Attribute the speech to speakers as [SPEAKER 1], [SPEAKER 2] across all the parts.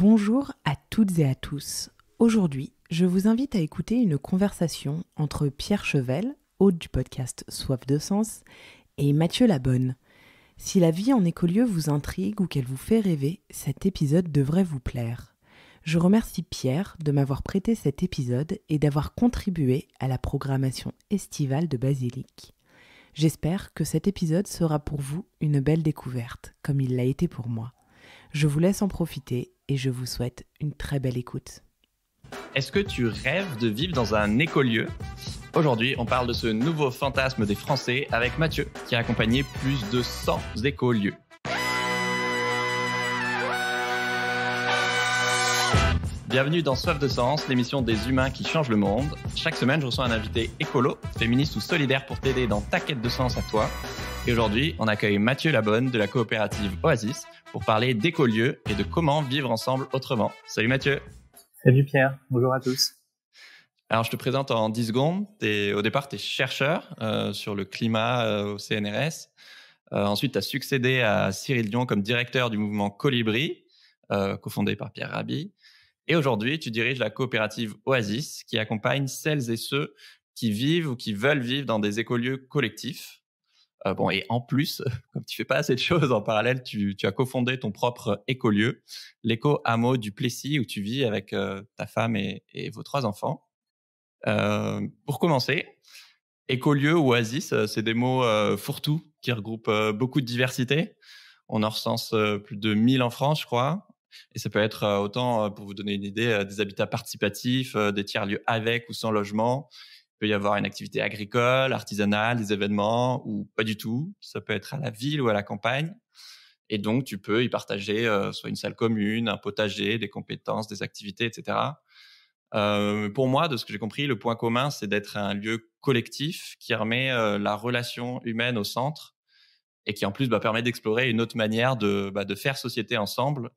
[SPEAKER 1] Bonjour à toutes et à tous. Aujourd'hui, je vous invite à écouter une conversation entre Pierre Chevel, hôte du podcast Soif de sens, et Mathieu Labonne. Si la vie en écolieu vous intrigue ou qu'elle vous fait rêver, cet épisode devrait vous plaire. Je remercie Pierre de m'avoir prêté cet épisode et d'avoir contribué à la programmation estivale de Basilic. J'espère que cet épisode sera pour vous une belle découverte, comme il l'a été pour moi. Je vous laisse en profiter et je vous souhaite une très belle écoute.
[SPEAKER 2] Est-ce que tu rêves de vivre dans un écolieu ? Aujourd'hui, on parle de ce nouveau fantasme des Français avec Mathieu, qui a accompagné plus de 100 écolieux. Bienvenue dans Soif de sens, l'émission des humains qui changent le monde. Chaque semaine, je reçois un invité écolo, féministe ou solidaire pour t'aider dans ta quête de sens à toi. Et aujourd'hui, on accueille Mathieu Labonne de la coopérative Oasis pour parler d'écolieux et de comment vivre ensemble autrement. Salut Mathieu.
[SPEAKER 3] Salut Pierre, bonjour à tous.
[SPEAKER 2] Alors, je te présente en 10 secondes. Au départ, tu es chercheur sur le climat au CNRS. Ensuite, tu as succédé à Cyril Dion comme directeur du mouvement Colibri, cofondé par Pierre Rabhi. Et aujourd'hui, tu diriges la coopérative Oasis qui accompagne celles et ceux qui vivent ou qui veulent vivre dans des écolieux collectifs. Et en plus, comme tu fais pas assez de choses en parallèle, tu as cofondé ton propre écolieu, l'éco-hameau du Plessis, où tu vis avec ta femme et vos 3 enfants. Pour commencer, écolieu ou oasis, c'est des mots fourre-tout qui regroupent beaucoup de diversité. On en recense plus de 1000 en France, je crois. Et ça peut être autant, pour vous donner une idée, des habitats participatifs, des tiers-lieux avec ou sans logement. Il peut y avoir une activité agricole, artisanale, des événements ou pas du tout. Ça peut être à la ville ou à la campagne. Et donc, tu peux y partager soit une salle commune, un potager, des compétences, des activités, etc. Pour moi, de ce que j'ai compris, le point commun, c'est d'être un lieu collectif qui remet la relation humaine au centre et qui, en plus, permet d'explorer une autre manière de faire société ensemble.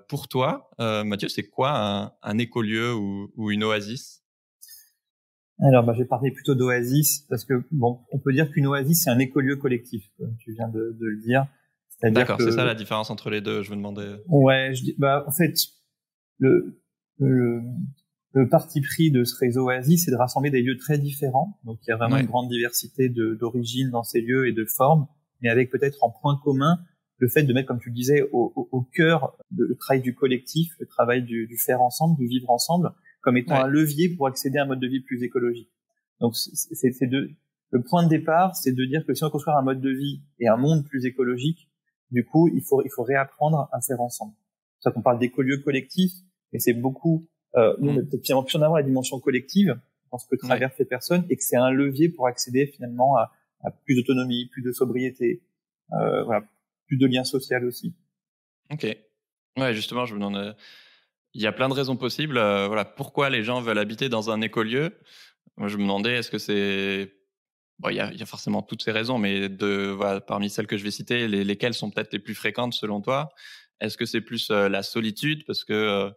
[SPEAKER 2] Pour toi, Mathieu, c'est quoi un écolieu ou une oasis ?
[SPEAKER 3] Alors, je vais parler plutôt d'oasis parce que, on peut dire qu'une oasis, c'est un écolieu collectif, comme tu viens de le dire. C'est-à-dire
[SPEAKER 2] D'accord, c'est ça la différence entre les deux, je me demandais.
[SPEAKER 3] Ouais, en fait, le, le, le parti pris de ce réseau oasis, c'est de rassembler des lieux très différents. Donc, il y a vraiment une grande diversité d'origine dans ces lieux et de formes, mais avec peut-être en point commun le fait de mettre, comme tu le disais, au cœur le travail du collectif, le travail du faire ensemble, du vivre ensemble, comme étant un levier pour accéder à un mode de vie plus écologique. Donc, le point de départ, c'est de dire que si on veut construire un mode de vie et un monde plus écologique, du coup, il faut réapprendre à faire ensemble. C'est pour ça qu'on parle d'écolieux collectifs, et c'est beaucoup, nous, on est peut-être finalement plus en avant la dimension collective dans ce que traversent les personnes, et que c'est un levier pour accéder finalement à plus d'autonomie, plus de sobriété, plus de lien social aussi.
[SPEAKER 2] Ok. Ouais, justement, je me demande, il y a plein de raisons possibles. Pourquoi les gens veulent habiter dans un écolieu ? Moi, je me demandais, est-ce que c'est... il y a forcément toutes ces raisons, mais parmi celles que je vais citer, lesquelles sont peut-être les plus fréquentes selon toi ? Est-ce que c'est plus la solitude parce que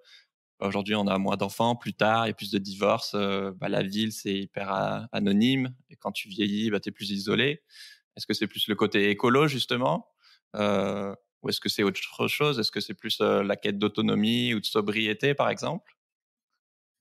[SPEAKER 2] aujourd'hui on a moins d'enfants, plus tard il y a plus de divorces, la ville c'est hyper anonyme et quand tu vieillis, tu es plus isolé. Est-ce que c'est plus le côté écolo justement ou est-ce que c'est autre chose ? Est-ce que c'est plus la quête d'autonomie ou de sobriété par exemple ?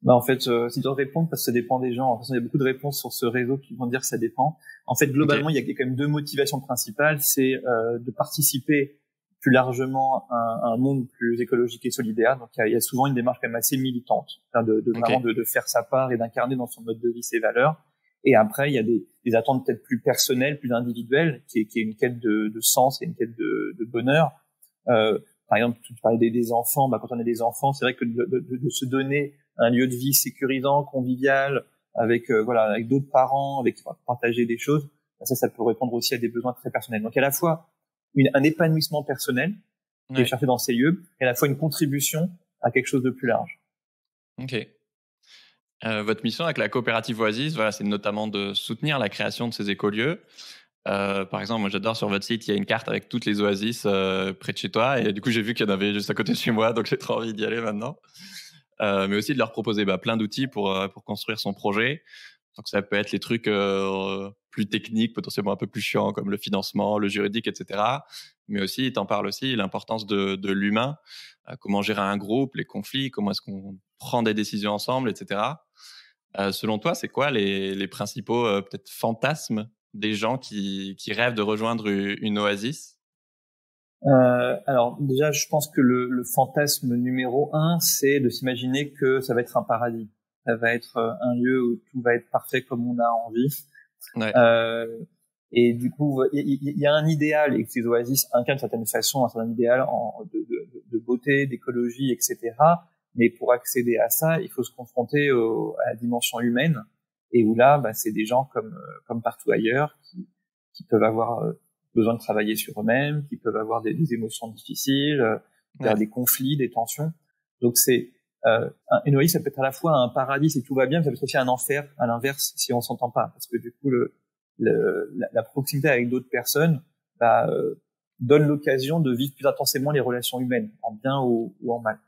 [SPEAKER 3] En fait, c'est dur de répondre parce que ça dépend des gens. En fait, il y a beaucoup de réponses sur ce réseau qui vont dire que ça dépend. En fait, globalement, il y a quand même 2 motivations principales. C'est de participer plus largement à un monde plus écologique et solidaire. Donc, il y a souvent une démarche quand même assez militante, vraiment de faire sa part et d'incarner dans son mode de vie ses valeurs. Et après, il y a des attentes peut-être plus personnelles, plus individuelles, qui est une quête de sens et une quête de bonheur. Par exemple, tu parlais des enfants. Quand on a des enfants, c'est vrai que de se donner un lieu de vie sécurisant, convivial, avec avec d'autres parents, avec partager des choses, ça peut répondre aussi à des besoins très personnels. Donc à la fois un épanouissement personnel qui est cherché dans ces lieux, et à la fois une contribution à quelque chose de plus large.
[SPEAKER 2] Ok. Votre mission avec la coopérative Oasis, c'est notamment de soutenir la création de ces écolieux. Par exemple, moi j'adore sur votre site, il y a une carte avec toutes les oasis près de chez toi, et du coup j'ai vu qu'il y en avait juste à côté de chez moi, donc j'ai trop envie d'y aller maintenant. Mais aussi de leur proposer plein d'outils pour construire son projet. Donc ça peut être les trucs plus techniques, potentiellement un peu plus chiants, comme le financement, le juridique, etc. Mais aussi, il t'en parle aussi, l'importance de l'humain, comment gérer un groupe, les conflits, comment est-ce qu'on prend des décisions ensemble, etc. Selon toi, c'est quoi les principaux peut-être fantasmes des gens qui rêvent de rejoindre une oasis?
[SPEAKER 3] Alors déjà, je pense que le fantasme numéro un, c'est de s'imaginer que ça va être un paradis. Ça va être un lieu où tout va être parfait comme on a envie.
[SPEAKER 2] Ouais.
[SPEAKER 3] Et du coup, il y a un idéal, et que ces oasis incarnent d'une certaine façon un certain idéal de beauté, d'écologie, etc. Mais pour accéder à ça, il faut se confronter à la dimension humaine, et où là, c'est des gens comme partout ailleurs qui peuvent avoir besoin de travailler sur eux-mêmes, qui peuvent avoir des émotions difficiles, des conflits, des tensions. Donc c'est une oasis, ça peut être à la fois un paradis si tout va bien, mais ça peut être aussi un enfer à l'inverse si on s'entend pas, parce que du coup la proximité avec d'autres personnes donne l'occasion de vivre plus intensément les relations humaines, en bien ou en mal.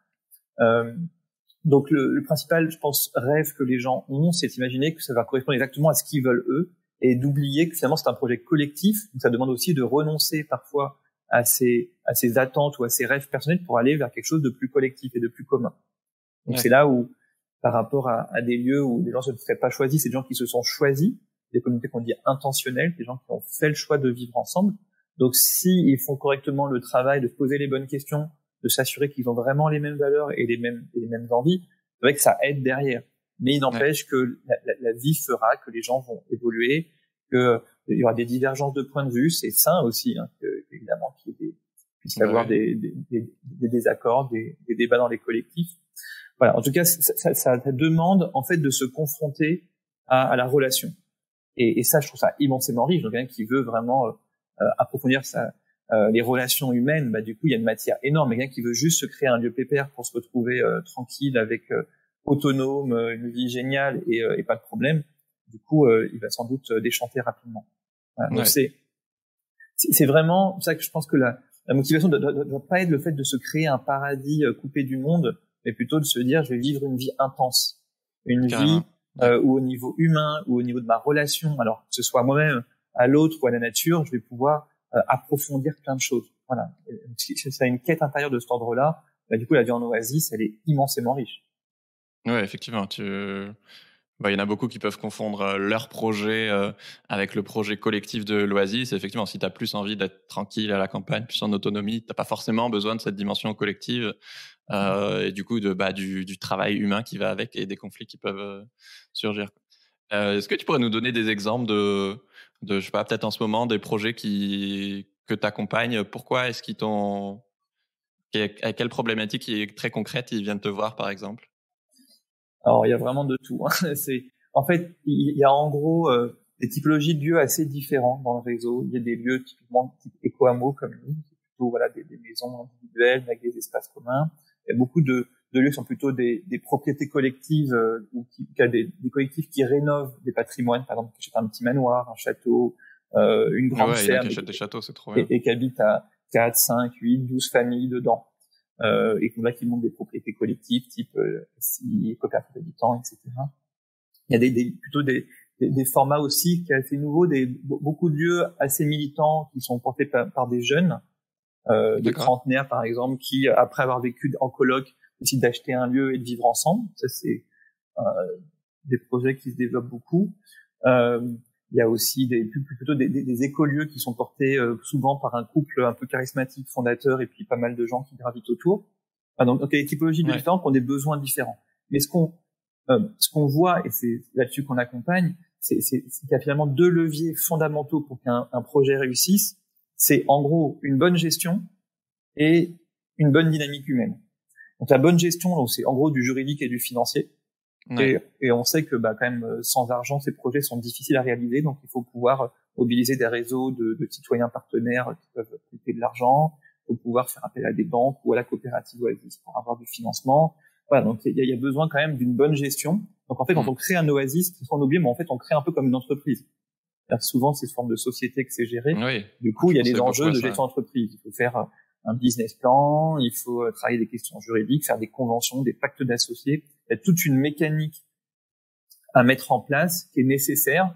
[SPEAKER 3] Donc le principal, je pense, rêve que les gens ont, c'est d'imaginer que ça va correspondre exactement à ce qu'ils veulent eux, et d'oublier que finalement c'est un projet collectif, donc ça demande aussi de renoncer parfois à ses attentes ou à ses rêves personnels pour aller vers quelque chose de plus collectif et de plus commun. Donc c'est là où, par rapport à des lieux où les gens ne se seraient pas choisis, c'est des gens qui se sont choisis, des communautés qu'on dit intentionnelles, des gens qui ont fait le choix de vivre ensemble. Donc s'ils font correctement le travail de se poser les bonnes questions, de s'assurer qu'ils ont vraiment les mêmes valeurs et les mêmes envies, c'est vrai que ça aide derrière. Mais il n'empêche que la vie fera que les gens vont évoluer, que il y aura des divergences de points de vue, c'est sain aussi, hein, évidemment qu'il puisse y avoir des désaccords, des débats dans les collectifs. Voilà. En tout cas, ça demande en fait de se confronter à la relation. Et ça, je trouve ça immensément riche. Donc, quelqu'un qui veut vraiment approfondir les relations humaines, du coup, il y a une matière énorme. Mais quelqu'un qui veut juste se créer un lieu pépère pour se retrouver tranquille, avec autonome, une vie géniale et pas de problème, du coup, il va sans doute déchanter rapidement. Voilà. Donc, c'est vraiment ça que je pense que la motivation ne doit pas être le fait de se créer un paradis coupé du monde, mais plutôt de se dire, je vais vivre une vie intense, une vie où au niveau humain, ou au niveau de ma relation, alors que ce soit moi-même, à l'autre ou à la nature, je vais pouvoir approfondir plein de choses. Voilà. Si c'est une quête intérieure de cet ordre-là, du coup, la vie en oasis, elle est immensément riche.
[SPEAKER 2] Ouais, effectivement. Il y en a beaucoup qui peuvent confondre leur projet avec le projet collectif de l'oasis. Effectivement, si tu as plus envie d'être tranquille à la campagne, plus en autonomie, tu n'as pas forcément besoin de cette dimension collective et du coup du travail humain qui va avec et des conflits qui peuvent surgir. Est-ce que tu pourrais nous donner des exemples de je sais pas, peut-être en ce moment, des projets que tu accompagnes? Pourquoi est-ce qu'ils t'ont... À quelle problématique qui est très concrète ils viennent te voir, par exemple?
[SPEAKER 3] Alors, il y a vraiment de tout. Hein. En fait, il y a en gros des typologies de lieux assez différents dans le réseau. Il y a des lieux typiquement type éco-hameau comme nous, plutôt des maisons individuelles avec des espaces communs. Il y a beaucoup de lieux qui sont plutôt des propriétés collectives ou des collectifs qui rénovent des patrimoines, par exemple qui achètent un petit manoir, un château, une grande ferme.
[SPEAKER 2] Qui achètent des châteaux, c'est trop bien.
[SPEAKER 3] Et qui habitent à 4, 5, 8, 12 familles dedans. Et qu'on voit qui montent des propriétés collectives type coopérative d'habitants, etc. Il y a plutôt des formats aussi qui sont assez nouveaux, beaucoup de lieux assez militants qui sont portés par des jeunes, des trentenaires par exemple, qui après avoir vécu en coloc décident d'acheter un lieu et de vivre ensemble. Ça c'est des projets qui se développent beaucoup. Il y a aussi plutôt des écolieux qui sont portés souvent par un couple un peu charismatique, fondateur, et puis pas mal de gens qui gravitent autour. Donc il y a des typologies différentes qui ont des besoins différents. Mais ce qu'on voit, et c'est là-dessus qu'on accompagne, c'est qu'il y a finalement deux leviers fondamentaux pour qu'un projet réussisse. C'est en gros une bonne gestion et une bonne dynamique humaine. Donc la bonne gestion, donc, c'est en gros du juridique et du financier. Et on sait que quand même sans argent ces projets sont difficiles à réaliser, donc il faut pouvoir mobiliser des réseaux de citoyens partenaires qui peuvent prêter de l'argent, il faut pouvoir faire appel à des banques ou à la coopérative Oasis pour avoir du financement. Voilà, donc il y a besoin quand même d'une bonne gestion. Donc en fait quand on crée un Oasis, on oublie, mais en fait on crée un peu comme une entreprise. Souvent c'est sous forme de société que c'est géré. Du coup il y a des enjeux de gestion d'entreprise. Il faut faire un business plan, il faut travailler des questions juridiques, faire des conventions, des pactes d'associés. Il y a toute une mécanique à mettre en place, qui est nécessaire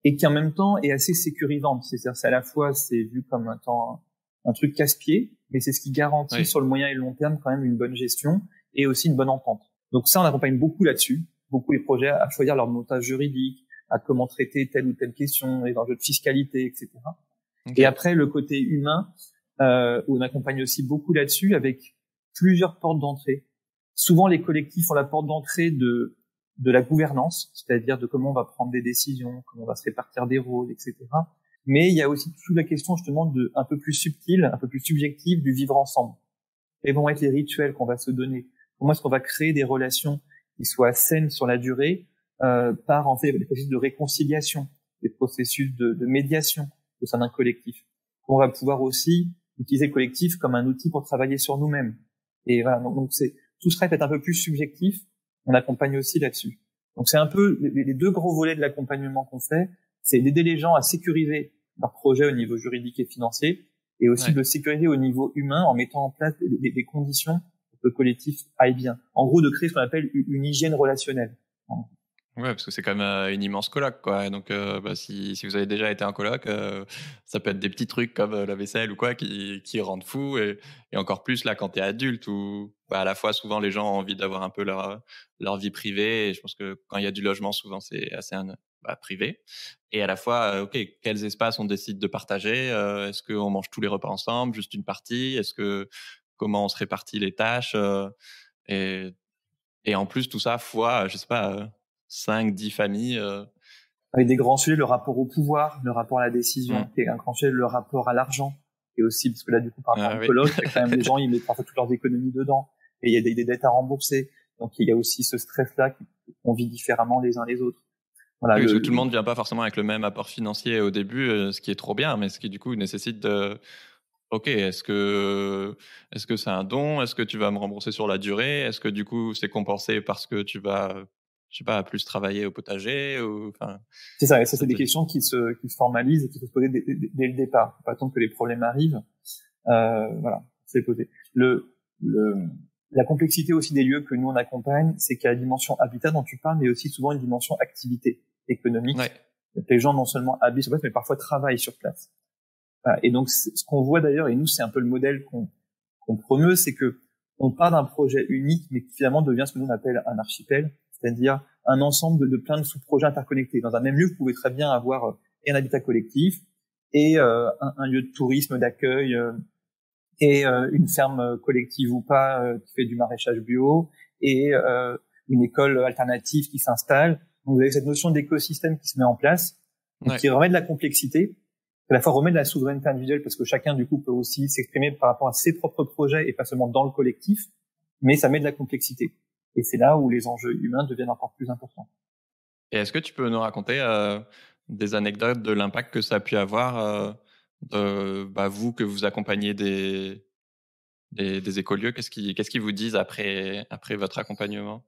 [SPEAKER 3] et qui en même temps est assez sécurisante. C'est-à-dire, c'est à la fois, c'est vu comme un truc casse-pied, mais c'est ce qui garantit sur le moyen et le long terme quand même une bonne gestion et aussi une bonne entente. Donc ça, on accompagne beaucoup là-dessus, beaucoup les projets à choisir leur montage juridique, à comment traiter telle ou telle question, les enjeux de fiscalité, etc. Okay. Et après, le côté humain, on accompagne aussi beaucoup là-dessus avec plusieurs portes d'entrée. Souvent, les collectifs ont la porte d'entrée de la gouvernance, c'est-à-dire de comment on va prendre des décisions, comment on va se répartir des rôles, etc. Mais il y a aussi toute la question justement un peu plus subtile, un peu plus subjective du vivre ensemble. Quels vont être les rituels qu'on va se donner? Comment est-ce qu'on va créer des relations qui soient saines sur la durée par en fait des processus de réconciliation, des processus de médiation au sein d'un collectif. On va pouvoir aussi utiliser le collectif comme un outil pour travailler sur nous-mêmes. Et voilà, donc tout serait peut-être un peu plus subjectif. On accompagne aussi là-dessus. Donc c'est un peu les deux gros volets de l'accompagnement qu'on fait, c'est d'aider les gens à sécuriser leur projet au niveau juridique et financier, et aussi de sécuriser au niveau humain en mettant en place des conditions pour que le collectif aille bien. En gros, de créer ce qu'on appelle une hygiène relationnelle.
[SPEAKER 2] Ouais, parce que c'est quand même une immense coloc, quoi. Et donc, si vous avez déjà été en coloc, ça peut être des petits trucs comme la vaisselle ou quoi qui rendent fou. Et encore plus là, quand t'es adulte, où à la fois, souvent, les gens ont envie d'avoir un peu leur vie privée. Et je pense que quand il y a du logement, souvent, c'est assez privé. Et à la fois, OK, quels espaces on décide de partager? Est-ce qu'on mange tous les repas ensemble, juste une partie? Comment on se répartit les tâches? Et en plus, tout ça fois, je sais pas... 5, 10 familles.
[SPEAKER 3] Avec des grands sujets, le rapport au pouvoir, le rapport à la décision, et un grand sujet, le rapport à l'argent. Et aussi, parce que là, du coup, par rapport au colloque, quand même, les gens, ils mettent parfois toutes leurs économies dedans. Et il y a des dettes à rembourser. Donc, il y a aussi ce stress-là qu'on vit différemment les uns les autres. Voilà,
[SPEAKER 2] parce que tout le monde vient pas forcément avec le même apport financier au début, ce qui est trop bien, mais ce qui, du coup, nécessite de... OK, est-ce que c'est un don? Est-ce que tu vas me rembourser sur la durée? Est-ce que, du coup, c'est compensé parce que tu vas... je sais pas, plus travailler au potager ou enfin.
[SPEAKER 3] C'est ça, et ça c'est des questions qui se formalisent et qui faut se poser dès le départ. Faut pas attendre que les problèmes arrivent. Voilà, c'est posé. La complexité aussi des lieux que nous on accompagne, c'est qu'il y a la dimension habitat dont tu parles, mais aussi souvent une dimension activité économique. Donc, les gens non seulement habitent sur place, mais parfois travaillent sur place. Voilà. Et donc ce qu'on voit d'ailleurs, et nous c'est un peu le modèle qu'on promeut, c'est que on part d'un projet unique, mais qui finalement devient ce que nous on appelle un archipel. C'est-à-dire un ensemble de plein de sous-projets interconnectés. Dans un même lieu, vous pouvez très bien avoir et un habitat collectif et un lieu de tourisme, d'accueil et une ferme collective ou pas qui fait du maraîchage bio et une école alternative qui s'installe. Donc vous avez cette notion d'écosystème qui se met en place, qui remet de la complexité, qui à la fois remet de la souveraineté individuelle parce que chacun du coup peut aussi s'exprimer par rapport à ses propres projets et pas seulement dans le collectif, mais ça met de la complexité. Et c'est là où les enjeux humains deviennent encore plus importants.
[SPEAKER 2] Et est-ce que tu peux nous raconter des anecdotes de l'impact que ça a pu avoir vous, que vous accompagnez des écolieux? Qu'est-ce qu'ils vous disent après votre accompagnement?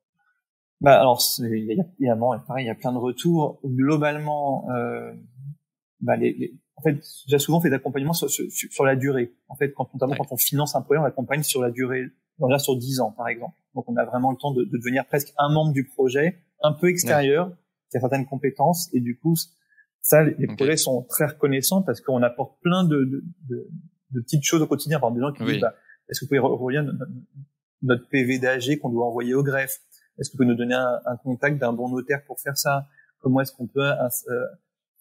[SPEAKER 3] Alors, évidemment, pareil, il y a plein de retours. Globalement, en fait, j'ai souvent fait d'accompagnement sur la durée. En fait, quand on finance un projet, on l'accompagne sur la durée, on va dire sur 10 ans, par exemple. Donc, on a vraiment le temps de devenir presque un membre du projet, un peu extérieur, qui a certaines compétences, et du coup, ça, les projets sont très reconnaissants parce qu'on apporte plein de petites choses au quotidien. Par exemple, des gens qui disent, est-ce que vous pouvez relire notre PV d'AG qu'on doit envoyer au greffe? Est-ce que vous pouvez nous donner un contact d'un bon notaire pour faire ça? Comment est-ce qu'on peut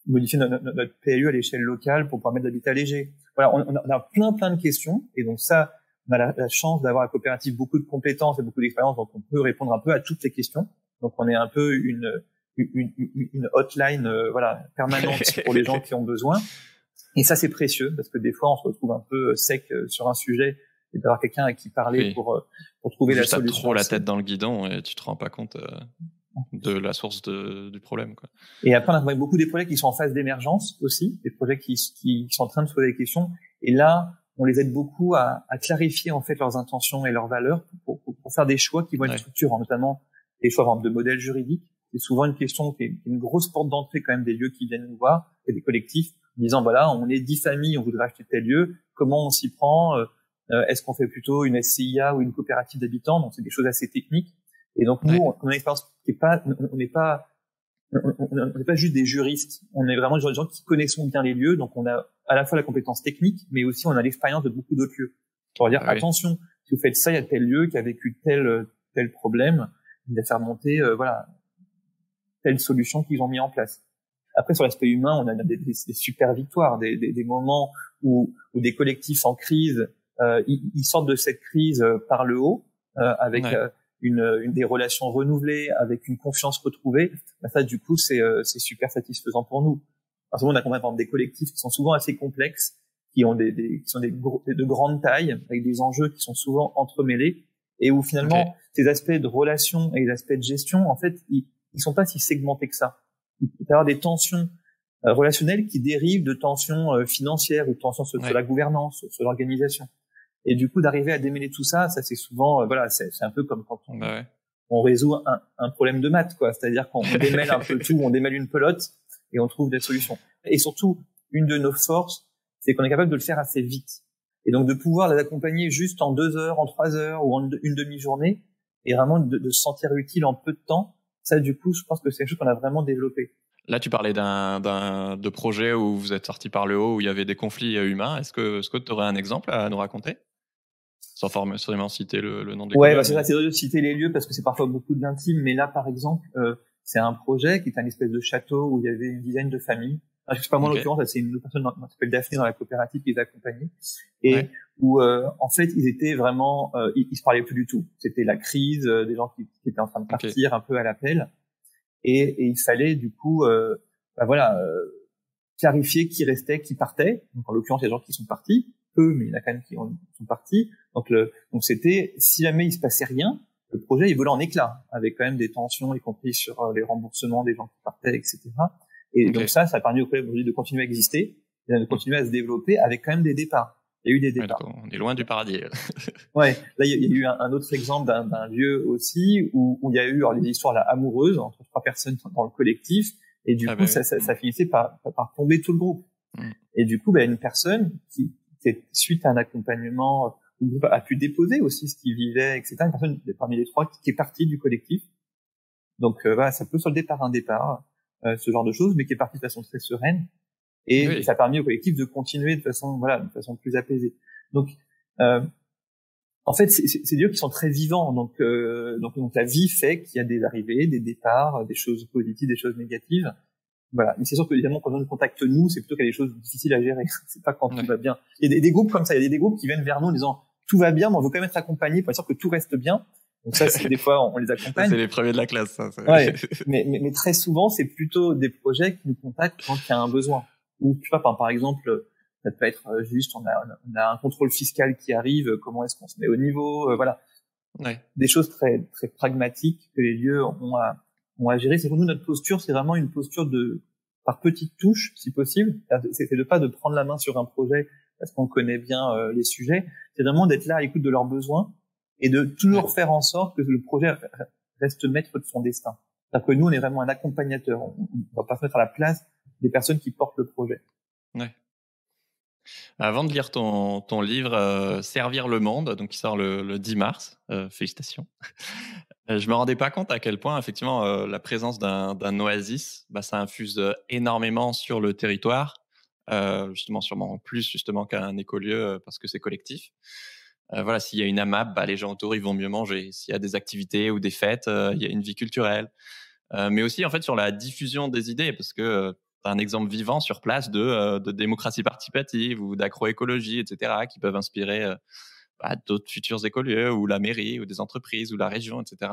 [SPEAKER 3] modifier notre PLU à l'échelle locale pour pouvoir mettre de l'habitat léger? Voilà, on a plein de questions, et donc ça, on a la chance d'avoir à la coopérative beaucoup de compétences et beaucoup d'expérience, donc on peut répondre un peu à toutes les questions. Donc on est un peu une hotline permanente pour les gens qui ont besoin. Et ça c'est précieux parce que des fois on se retrouve un peu sec sur un sujet, et d'avoir quelqu'un à qui parler pour trouver la solution.
[SPEAKER 2] Juste trop la tête dans le guidon et tu te rends pas compte de la source du problème, quoi.
[SPEAKER 3] Et après on a beaucoup des projets qui sont en phase d'émergence aussi, des projets qui sont en train de se poser des questions, et là on les aide beaucoup à clarifier en fait leurs intentions et leurs valeurs pour faire des choix qui vont être structurants, notamment des choix de modèles juridiques. C'est souvent une question qui est une grosse porte d'entrée quand même des lieux qui viennent nous voir, et des collectifs, en disant voilà, on est 10 familles, on voudrait acheter tel lieu, comment on s'y prend, est-ce qu'on fait plutôt une SCIA ou une coopérative d'habitants? Donc c'est des choses assez techniques. Et donc nous, on a une expérience qui est pas, on n'est pas on n'est pas juste des juristes, on est vraiment des gens qui connaissons bien les lieux, donc on a à la fois la compétence technique, mais aussi on a l'expérience de beaucoup d'autres lieux. Pour dire, attention, si vous faites ça, il y a tel lieu qui a vécu tel problème, il va faire monter, telle solution qu'ils ont mis en place. Après, sur l'aspect humain, on a des super victoires, des moments où des collectifs en crise, ils sortent de cette crise par le haut, avec des relations renouvelées, avec une confiance retrouvée. Ben ça, du coup, c'est super satisfaisant pour nous. Parce que nous, on accompagne par exemple des collectifs qui sont souvent assez complexes, qui sont de grande taille, avec des enjeux qui sont souvent entremêlés, et où finalement, ces aspects de relation et les aspects de gestion, en fait, ils sont pas si segmentés que ça. Il peut y avoir des tensions relationnelles qui dérivent de tensions financières ou de tensions sur la gouvernance, sur l'organisation. Et du coup, d'arriver à démêler tout ça, ça c'est souvent, c'est un peu comme quand on résout un problème de maths, quoi. C'est-à-dire qu'on démêle un peu tout, on démêle une pelote et on trouve des solutions. Et surtout, une de nos forces, c'est qu'on est capable de le faire assez vite. Et donc de pouvoir les accompagner juste en 2 heures, en 3 heures ou en une demi-journée, et vraiment de se sentir utile en peu de temps. Ça, du coup, je pense que c'est quelque chose qu'on a vraiment développé.
[SPEAKER 2] Là, tu parlais de projet où vous êtes sorti par le haut, où il y avait des conflits humains. Est-ce que tu aurais un exemple à nous raconter? Sans forcément citer le nom des
[SPEAKER 3] Ouais, c'est dur de citer les lieux parce que c'est parfois beaucoup d'intimes. Mais là, par exemple, c'est un projet qui est un espèce de château où il y avait une dizaine de familles. Alors, c'est pas moi en l'occurrence, c'est une personne qui s'appelle Daphné dans la coopérative qui les accompagnait. Et où, en fait, ils étaient vraiment, ils se parlaient plus du tout. C'était la crise, des gens qui étaient en train de partir un peu à l'appel. Et il fallait, du coup, clarifier qui restait, qui partait. Donc, en l'occurrence, il y a des gens qui sont partis. Peu, mais il y en a quand même qui sont partis. Donc c'était, si jamais il se passait rien, le projet, il volait en éclats, avec quand même des tensions, y compris sur les remboursements des gens qui partaient, etc. Et donc ça a permis au projet de continuer à exister, et de continuer à se développer avec quand même des départs. Il y a eu des départs.
[SPEAKER 2] On est loin du paradis.
[SPEAKER 3] Ouais, là, il y a eu un autre exemple d'un lieu aussi où il y a eu des histoires là, amoureuses entre 3 personnes dans le collectif, et du coup, ça finissait par tomber tout le groupe. Et du coup, une personne qui suite à un accompagnement, a pu déposer aussi ce qu'il vivait, etc. Une personne parmi les 3 qui est partie du collectif. Donc ça peut solder par un départ, ce genre de choses, mais qui est parti de façon très sereine. Et ça a permis au collectif de continuer de façon plus apaisée. Donc en fait, c'est des lieux qui sont très vivants. Donc la vie fait qu'il y a des arrivées, des départs, des choses positives, des choses négatives. Voilà. Mais c'est sûr que, évidemment, quand on nous contacte nous, c'est plutôt qu'il y a des choses difficiles à gérer. C'est pas quand tout va bien. Il y a des groupes comme ça. Il y a des groupes qui viennent vers nous en disant tout va bien, mais on veut quand même être accompagné pour être sûr que tout reste bien. Donc ça, c'est des fois, on les accompagne.
[SPEAKER 2] C'est les premiers de la classe, ça.
[SPEAKER 3] Ouais. Mais très souvent, c'est plutôt des projets qui nous contactent quand il y a un besoin. Ou, tu vois, par exemple, ça peut être juste, on a un contrôle fiscal qui arrive, comment est-ce qu'on se met au niveau, voilà. Des choses très, très pragmatiques que les lieux ont à gérer. C'est pour nous, notre posture, c'est vraiment une posture par petites touches, si possible. C'est de pas de prendre la main sur un projet parce qu'on connaît bien les sujets. C'est vraiment d'être là à l'écoute de leurs besoins et de toujours faire en sorte que le projet reste maître de son destin. C'est-à-dire que nous, on est vraiment un accompagnateur. On va pas se mettre à la place des personnes qui portent le projet.
[SPEAKER 2] Ouais. Avant de lire ton livre Servir le monde, donc qui sort le 10 mars, félicitations. Je me rendais pas compte à quel point effectivement la présence d'un oasis, ça infuse énormément sur le territoire, justement sûrement plus justement qu'un écolieu parce que c'est collectif. Voilà, s'il y a une AMAP, les gens autour ils vont mieux manger. S'il y a des activités ou des fêtes, il y a une vie culturelle, mais aussi en fait sur la diffusion des idées parce que un exemple vivant sur place de démocratie participative ou d'agroécologie, etc., qui peuvent inspirer d'autres futurs écolieux ou la mairie ou des entreprises ou la région, etc.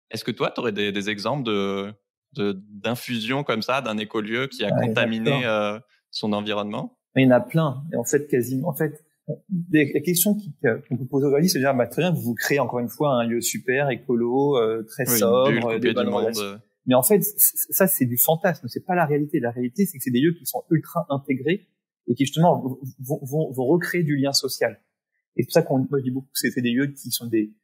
[SPEAKER 2] Est-ce que toi, tu aurais des exemples d'infusion comme ça d'un écolieu qui a contaminé son environnement?
[SPEAKER 3] Il y en a plein. Et en fait, quasiment, la question qu'on peut poser aujourd'hui, c'est de dire, très bien, vous créez encore une fois un lieu super, écolo, très sobre, des bonnes relations. Mais en fait, ça, c'est du fantasme, c'est pas la réalité. La réalité, c'est que c'est des lieux qui sont ultra intégrés et qui, justement, vont recréer du lien social. Et c'est pour ça moi, je dis beaucoup que c'est des lieux qui sont des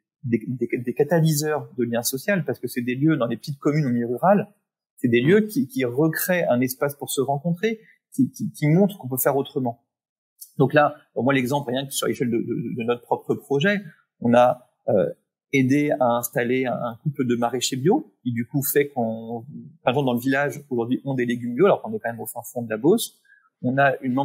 [SPEAKER 3] catalyseurs de lien social, parce que c'est des lieux dans les petites communes au milieu rural, c'est des lieux qui recréent un espace pour se rencontrer, qui montrent qu'on peut faire autrement. Donc là, pour moi, l'exemple, rien que sur l'échelle de notre propre projet, on a aider à installer un couple de maraîchers bio, qui du coup fait qu'on, par exemple dans le village aujourd'hui, ont des légumes bio, alors qu'on est quand même au fin fond de la Beauce. On a une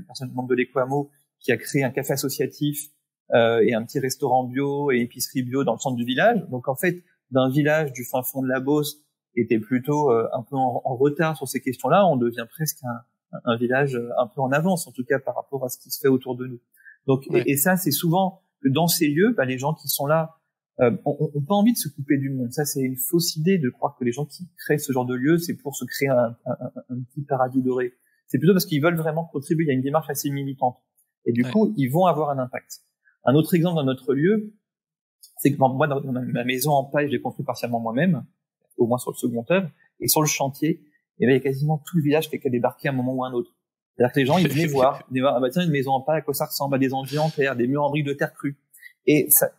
[SPEAKER 3] personne membre de l'Ecoamo qui a créé un café associatif et un petit restaurant bio et épicerie bio dans le centre du village. Donc en fait, d'un village du fin fond de la Beauce qui était plutôt un peu en retard sur ces questions-là, on devient presque un village un peu en avance, en tout cas par rapport à ce qui se fait autour de nous. Donc et ça, c'est souvent que dans ces lieux, les gens qui sont là ont pas envie de se couper du monde. Ça, c'est une fausse idée de croire que les gens qui créent ce genre de lieu, c'est pour se créer un petit paradis doré. C'est plutôt parce qu'ils veulent vraiment contribuer. Il y a une démarche assez militante. Et du coup, ils vont avoir un impact. Un autre exemple dans notre lieu, c'est que moi, dans ma maison en paille, je l'ai construite partiellement moi-même, au moins sur le second œuvre, et sur le chantier, il y a quasiment tout le village qui a débarqué à un moment ou à un autre. C'est-à-dire que les gens, ils venaient voir, tiens, une maison en paille, à quoi ça ressemble, à des enduits en terre, des murs en briques de terre crue. Et ça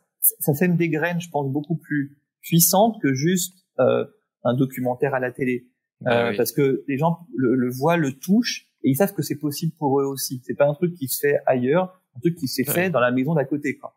[SPEAKER 3] sème des graines, je pense, beaucoup plus puissantes que juste un documentaire à la télé. Parce que les gens le voient, le touchent, et ils savent que c'est possible pour eux aussi. C'est pas un truc qui se fait ailleurs, un truc qui s'est fait dans la maison d'à côté, quoi.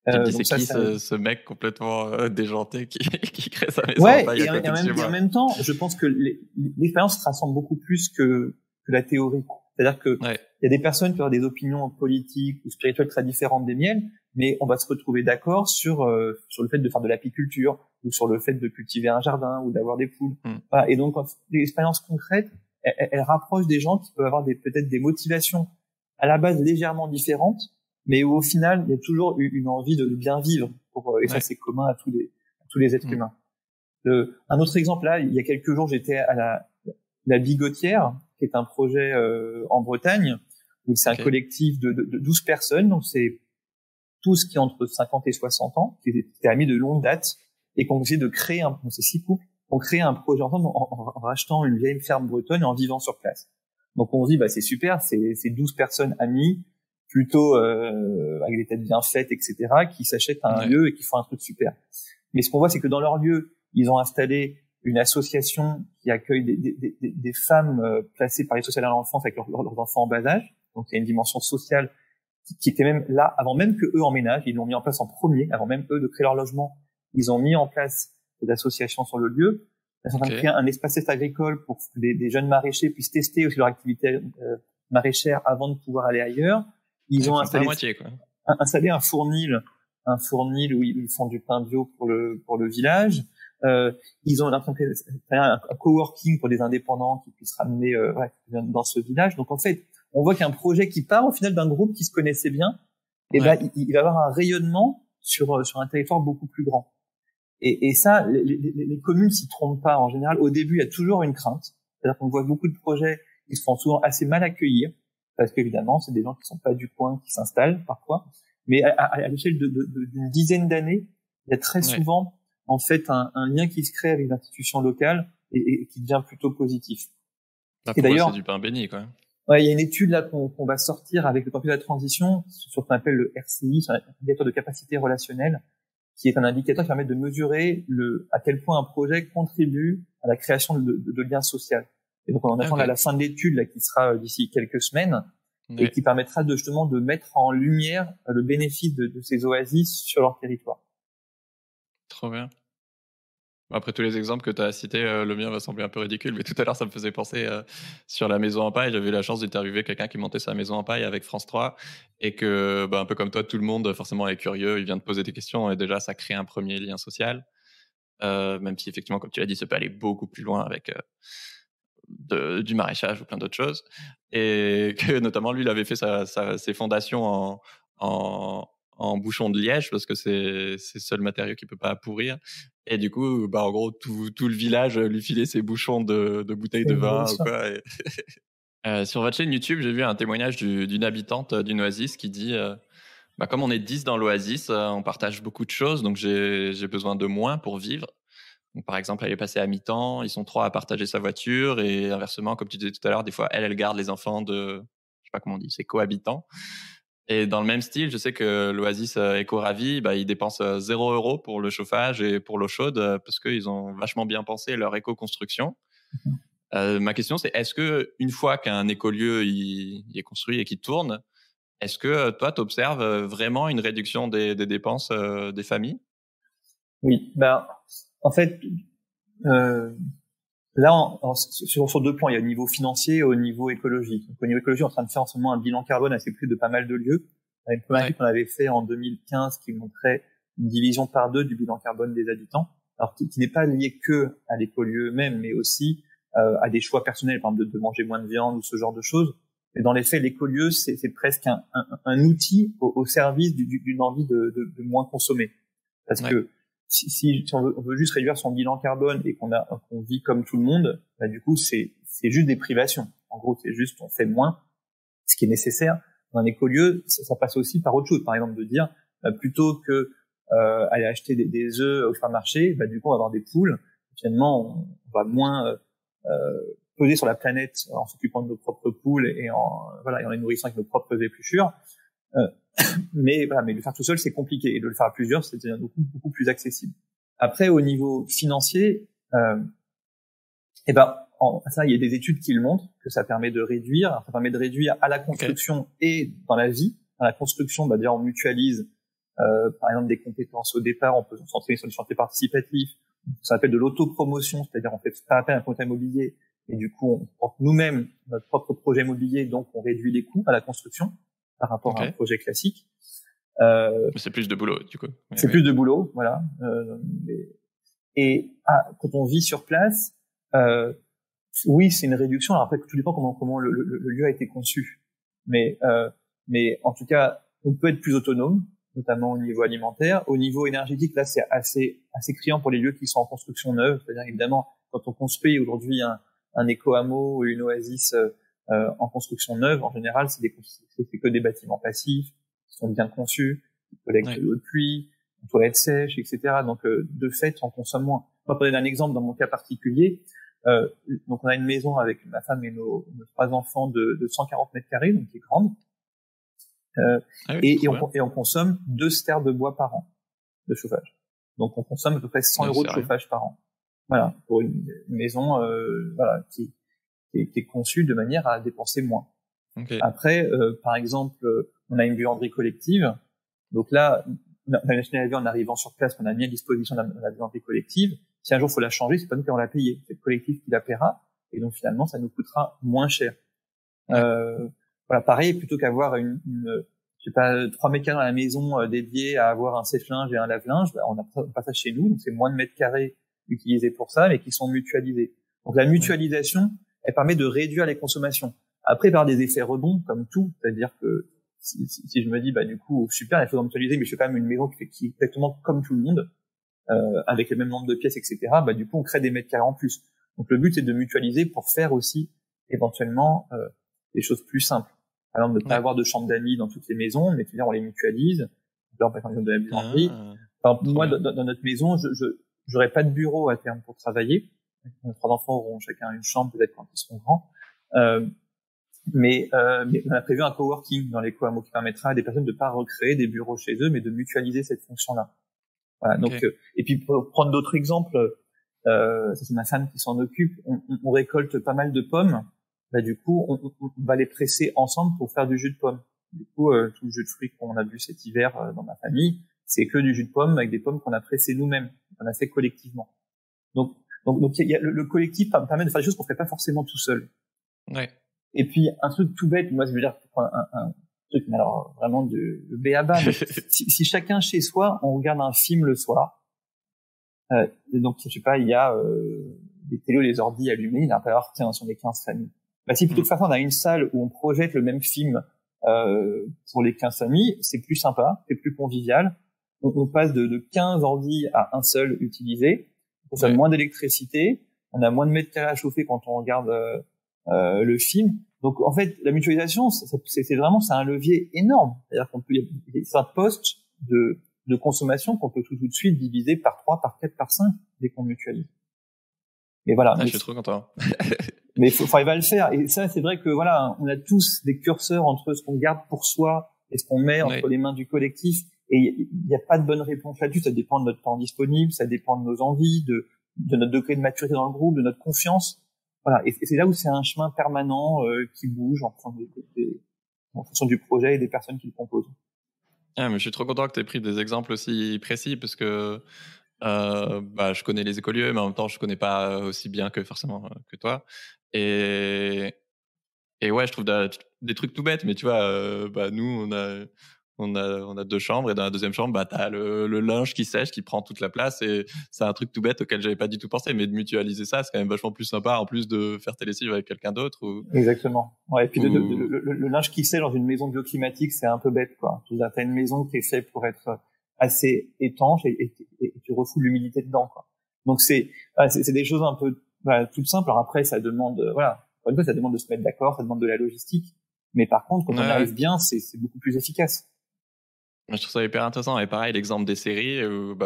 [SPEAKER 2] C'est qui ce mec complètement déjanté qui crée sa maison en paille à côté de chez moi.
[SPEAKER 3] Et en même temps, je pense que l'expérience se rassemble beaucoup plus que la théorie. C'est-à-dire que il y a des personnes qui ont des opinions politiques ou spirituelles très différentes des miennes, mais on va se retrouver d'accord sur le fait de faire de l'apiculture ou sur le fait de cultiver un jardin ou d'avoir des poules. Voilà. Et donc, l'expérience concrète, elle rapproche des gens qui peuvent avoir peut-être des motivations à la base légèrement différentes, mais où au final, il y a toujours une envie de bien vivre. Et ça, c'est commun à tous les êtres humains. Un autre exemple, là, il y a quelques jours, j'étais à la Bigotière, qui est un projet en Bretagne, où c'est un collectif de 12 personnes, donc c'est tous qui ont entre 50 et 60 ans, qui étaient amis de longue date, et qui ont essayé de créer c'est 6 couples, ont créé un projet ensemble en rachetant une vieille ferme bretonne et en vivant sur place. Donc on se dit, c'est super, c'est 12 personnes amies, plutôt avec des têtes bien faites, etc., qui s'achètent un lieu et qui font un truc super. Mais ce qu'on voit, c'est que dans leur lieu, ils ont installé une association qui accueille des femmes placées par les sociales à l'enfance avec leurs enfants en bas âge. Donc il y a une dimension sociale qui était même là avant même que eux emménagent. Ils l'ont mis en place en premier, avant même eux de créer leur logement. Ils ont mis en place des associations sur le lieu. Ils sont en train de créer un espace test agricole pour que des jeunes maraîchers puissent tester aussi leur activité maraîchère avant de pouvoir aller ailleurs. Ils ont installé un fournil où ils font du pain bio pour le village. Ils ont un coworking pour des indépendants qui puissent ramener dans ce village. Donc en fait, on voit qu'il y a un projet qui part au final d'un groupe qui se connaissait bien. Et il va avoir un rayonnement sur un territoire beaucoup plus grand. Et ça, les communes s'y trompent pas en général. Au début, il y a toujours une crainte. C'est-à-dire qu'on voit beaucoup de projets qui se font souvent assez mal accueillir, parce qu'évidemment, c'est des gens qui sont pas du coin qui s'installent parfois. Mais à l'échelle d'une dizaine d'années, il y a très souvent en fait un lien qui se crée avec les institutions locales et qui devient plutôt positif.
[SPEAKER 2] Et d'ailleurs, c'est du pain béni, quoi.
[SPEAKER 3] Il y a une étude là qu'on va sortir avec le campus de la transition sur ce qu'on appelle le RCI, sur l'indicateur de capacité relationnelle, qui est un indicateur qui permet de mesurer à quel point un projet contribue à la création de liens sociaux. Et donc on attend à la fin de l'étude là qui sera d'ici quelques semaines et qui permettra justement de mettre en lumière le bénéfice de ces oasis sur leur territoire.
[SPEAKER 2] Trop bien. Après tous les exemples que tu as cités, le mien va sembler un peu ridicule, mais tout à l'heure, ça me faisait penser sur la maison en paille. J'avais eu la chance d'interviewer quelqu'un qui montait sa maison en paille avec France 3 et que, un peu comme toi, tout le monde forcément est curieux, il vient de poser des questions et déjà, ça crée un premier lien social. Même si effectivement, comme tu l'as dit, ça peut aller beaucoup plus loin avec du maraîchage ou plein d'autres choses. Et que notamment, lui, il avait fait ses fondations en bouchon de liège parce que c'est le seul matériau qui peut pas pourrir. Et du coup, en gros, tout le village lui filait ses bouchons de bouteilles de vin ou quoi. Sur votre chaîne YouTube, j'ai vu un témoignage d'une habitante d'une oasis qui dit comme on est 10 dans l'oasis, on partage beaucoup de choses, donc j'ai besoin de moins pour vivre. Donc, par exemple, elle est passée à mi-temps, ils sont 3 à partager sa voiture et inversement, comme tu disais tout à l'heure, des fois, elle garde les enfants je sais pas comment on dit, c'est cohabitants. Et dans le même style, je sais que l'Oasis Eco-Ravi, ils dépensent 0 € pour le chauffage et pour l'eau chaude parce qu'ils ont vachement bien pensé leur éco-construction. Ma question, c'est est-ce que une fois qu'un écolieu il est construit et qu'il tourne, est-ce que toi, tu observes vraiment une réduction des dépenses des familles ?
[SPEAKER 3] Oui, en fait, là, sur deux plans, il y a au niveau financier et au niveau écologique. Donc, au niveau écologique, on est en train de faire en ce moment un bilan carbone assez plus de pas mal de lieux. Il y a une première étude qu'on avait fait en 2015 qui montrait une division par 2 du bilan carbone des habitants, alors qui n'est pas lié que à l'écolieu eux-mêmes, mais aussi à des choix personnels, par exemple de manger moins de viande ou ce genre de choses. Mais dans les faits, l'écolieu, c'est presque un outil au service d'une envie de moins consommer. Parce que si on veut juste réduire son bilan carbone et qu'on vit comme tout le monde, du coup, c'est juste des privations. En gros, c'est juste on fait moins, ce qui est nécessaire. Dans un écolieu, ça passe aussi par autre chose. Par exemple, de dire, plutôt que aller acheter des œufs au supermarché, du coup, on va avoir des poules. Finalement, on va moins peser sur la planète en s'occupant de nos propres poules et en les nourrissant avec nos propres épluchures. Mais de le faire tout seul, c'est compliqué. Et de le faire à plusieurs, c'est beaucoup plus accessible. Après, au niveau financier, ça, il y a des études qui le montrent, que ça permet de réduire. Ça permet de réduire à la construction et dans la vie. Dans la construction, déjà, on mutualise, par exemple, des compétences au départ. On peut s'entraîner sur le chantier participatif. Ça s'appelle de l'autopromotion, c'est-à-dire on fait pas appel à un compte immobilier. Et du coup, on porte nous-mêmes notre propre projet immobilier, donc on réduit les coûts à la construction par rapport à un projet classique.
[SPEAKER 2] C'est plus de boulot, du coup.
[SPEAKER 3] C'est plus de boulot, voilà. Quand on vit sur place, oui, c'est une réduction. Alors après, tout dépend comment le lieu a été conçu. Mais en tout cas, on peut être plus autonome, notamment au niveau alimentaire. Au niveau énergétique, là, c'est assez criant pour les lieux qui sont en construction neuve. C'est-à-dire, évidemment, quand on construit aujourd'hui un éco-hameau ou une oasis en construction neuve, en général, c'est que des bâtiments passifs qui sont bien conçus, qui collectent l'eau de pluie, une toilette sèche, etc. Donc, de fait, on consomme moins. Pour donner un exemple, dans mon cas particulier, donc on a une maison avec ma femme et nos 3 enfants de 140 mètres carrés, donc qui est grande. Et on consomme 2 stères de bois par an de chauffage. Donc, on consomme à peu près 100 euros de chauffage par an. Voilà, pour une maison qui est conçue de manière à dépenser moins. Après, par exemple, on a une buanderie collective. Donc là, on a imaginé la vie en arrivant sur place, qu'on a mis à disposition la buanderie collective. Si un jour il faut la changer, c'est pas nous qui allons la payer, c'est le collectif qui la paiera. Et donc finalement, ça nous coûtera moins cher. Pareil, plutôt qu'avoir une 3 mètres carrés dans la maison dédiés à avoir un sèche-linge et un lave-linge, on a pas ça chez nous, donc c'est moins de mètres carrés utilisés pour ça, mais qui sont mutualisés. Donc la mutualisation, elle permet de réduire les consommations. Après, par des effets rebonds, comme tout, c'est-à-dire que si je me dis, du coup, super, il faut mutualiser, mais je fais quand même une maison qui est exactement comme tout le monde, avec le même nombre de pièces, etc., du coup, on crée des mètres carrés en plus. Donc le but est de mutualiser pour faire aussi, éventuellement, des choses plus simples. Par exemple, de ne pas avoir de chambre d'amis dans toutes les maisons, mais on les mutualise. Par exemple, de la buanderie. Moi, dans notre maison, j'aurais pas de bureau à terme pour travailler. Nos 3 enfants auront chacun une chambre, peut-être quand ils seront grands. Mais on a prévu un coworking dans les co-hameaux qui permettra à des personnes de pas recréer des bureaux chez eux, mais de mutualiser cette fonction-là. Voilà. Donc, et puis pour prendre d'autres exemples, ça c'est ma femme qui s'en occupe. On récolte pas mal de pommes. Du coup, on va les presser ensemble pour faire du jus de pomme. Du coup, tout le jus de fruits qu'on a bu cet hiver dans ma famille, c'est que du jus de pomme avec des pommes qu'on a pressées nous-mêmes, qu'on a fait collectivement. Donc il y a le collectif permet de faire des choses qu'on ferait pas forcément tout seul. Et puis un truc tout bête, moi je veux dire un truc, mais alors vraiment de b.a.-ba. si chacun chez soi, on regarde un film le soir, et donc je sais pas, il y a des télés ou des ordi allumés, il va falloir tiens sur les 15 familles. Si plutôt que faire ça, on a une salle où on projette le même film pour les 15 familles, c'est plus sympa, c'est plus convivial. On passe de 15 ordi à un seul utilisé. On consomme moins d'électricité, on a moins de mètres carrés à chauffer quand on regarde le film. Donc en fait, la mutualisation, c'est vraiment un levier énorme. C'est-à-dire c'est un poste de consommation qu'on peut tout de suite diviser par 3, par 4, par 5 dès qu'on mutualise. Mais voilà.
[SPEAKER 2] Je suis trop content.
[SPEAKER 3] Mais faut arriver à le faire. Et ça, c'est vrai que on a tous des curseurs entre ce qu'on garde pour soi et ce qu'on met entre les mains du collectif. Et il n'y a pas de bonne réponse là-dessus. Ça dépend de notre temps disponible, ça dépend de nos envies, de notre degré de maturité dans le groupe, de notre confiance. Voilà. Et c'est là où c'est un chemin permanent qui bouge en fonction du projet et des personnes qui le composent.
[SPEAKER 2] Mais je suis trop content que tu aies pris des exemples aussi précis parce que Je connais les écolieux, mais en même temps, je connais pas aussi bien que forcément que toi. Et, et ouais, je trouve des trucs tout bêtes, mais tu vois, nous, on a deux chambres et dans la deuxième chambre, t'as le linge qui sèche, qui prend toute la place et c'est un truc tout bête auquel j'avais pas du tout pensé, mais de mutualiser ça, c'est quand même vachement plus sympa en plus de faire tes lessives avec quelqu'un d'autre.
[SPEAKER 3] Exactement. Ouais, et puis le linge qui sèche dans une maison bioclimatique, c'est un peu bête, quoi. Tu as une maison qui est faite pour être assez étanche et tu refoules l'humidité dedans, quoi. Donc c'est des choses un peu toutes simples. Alors après, ça demande encore une fois, ça demande de se mettre d'accord, ça demande de la logistique. Mais par contre, quand on arrive bien, c'est beaucoup plus efficace.
[SPEAKER 2] Je trouve ça hyper intéressant. Et pareil, l'exemple des séries, où,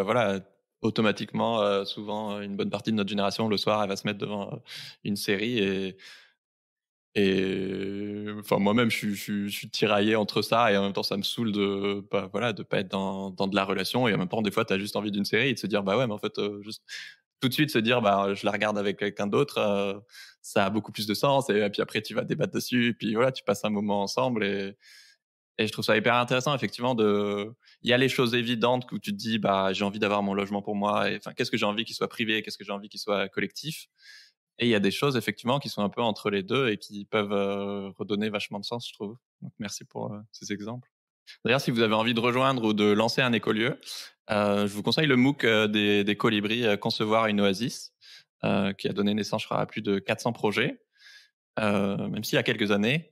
[SPEAKER 2] automatiquement, souvent, une bonne partie de notre génération, le soir, elle va se mettre devant une série. Et enfin, moi-même, je suis tiraillé entre ça et en même temps, ça me saoule de pas être dans de la relation. Et en même temps, des fois, tu as juste envie d'une série et de se dire, bah ouais, mais en fait, juste tout de suite se dire, je la regarde avec quelqu'un d'autre, ça a beaucoup plus de sens. Et puis après, tu vas débattre dessus. Et puis voilà, tu passes un moment ensemble. Et je trouve ça hyper intéressant, effectivement, il y a les choses évidentes où tu te dis, j'ai envie d'avoir mon logement pour moi. Et enfin, qu'est-ce que j'ai envie qu'il soit privé? Qu'est-ce que j'ai envie qu'il soit collectif? Et il y a des choses, effectivement, qui sont un peu entre les deux et qui peuvent redonner vachement de sens, je trouve. Donc, merci pour ces exemples. D'ailleurs, si vous avez envie de rejoindre ou de lancer un écolieu, je vous conseille le MOOC des colibris Concevoir une oasis, qui a donné naissance, je crois, à plus de 400 projets, même s'il y a quelques années.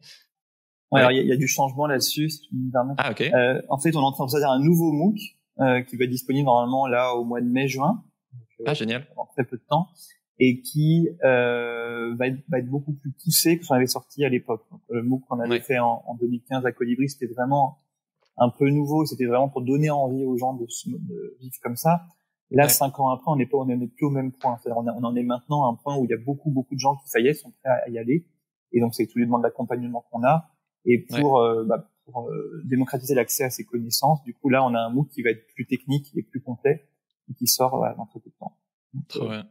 [SPEAKER 3] Ouais, alors il y a du changement là-dessus, si tu me permets.
[SPEAKER 2] Ah, ok.
[SPEAKER 3] En fait, on est en train de faire un nouveau MOOC qui va être disponible normalement là au mois de mai-juin.
[SPEAKER 2] Génial.
[SPEAKER 3] Dans très peu de temps. Et qui va être beaucoup plus poussé que ce qu'on avait sorti à l'époque. Donc, le MOOC qu'on avait fait en 2015 à Colibri, c'était vraiment un peu nouveau. C'était vraiment pour donner envie aux gens de vivre comme ça. Là, 5 ans après, on n'est plus au même point. C'est-à-dire, on en est maintenant à un point où il y a beaucoup de gens qui, ça y est, sont prêts à y aller. Et donc, c'est tous les demandes d'accompagnement qu'on a. Et pour démocratiser l'accès à ces connaissances, du coup, là, on a un MOOC qui va être plus technique et plus complet et qui sort dans très peu de temps. Donc,
[SPEAKER 2] trop bien.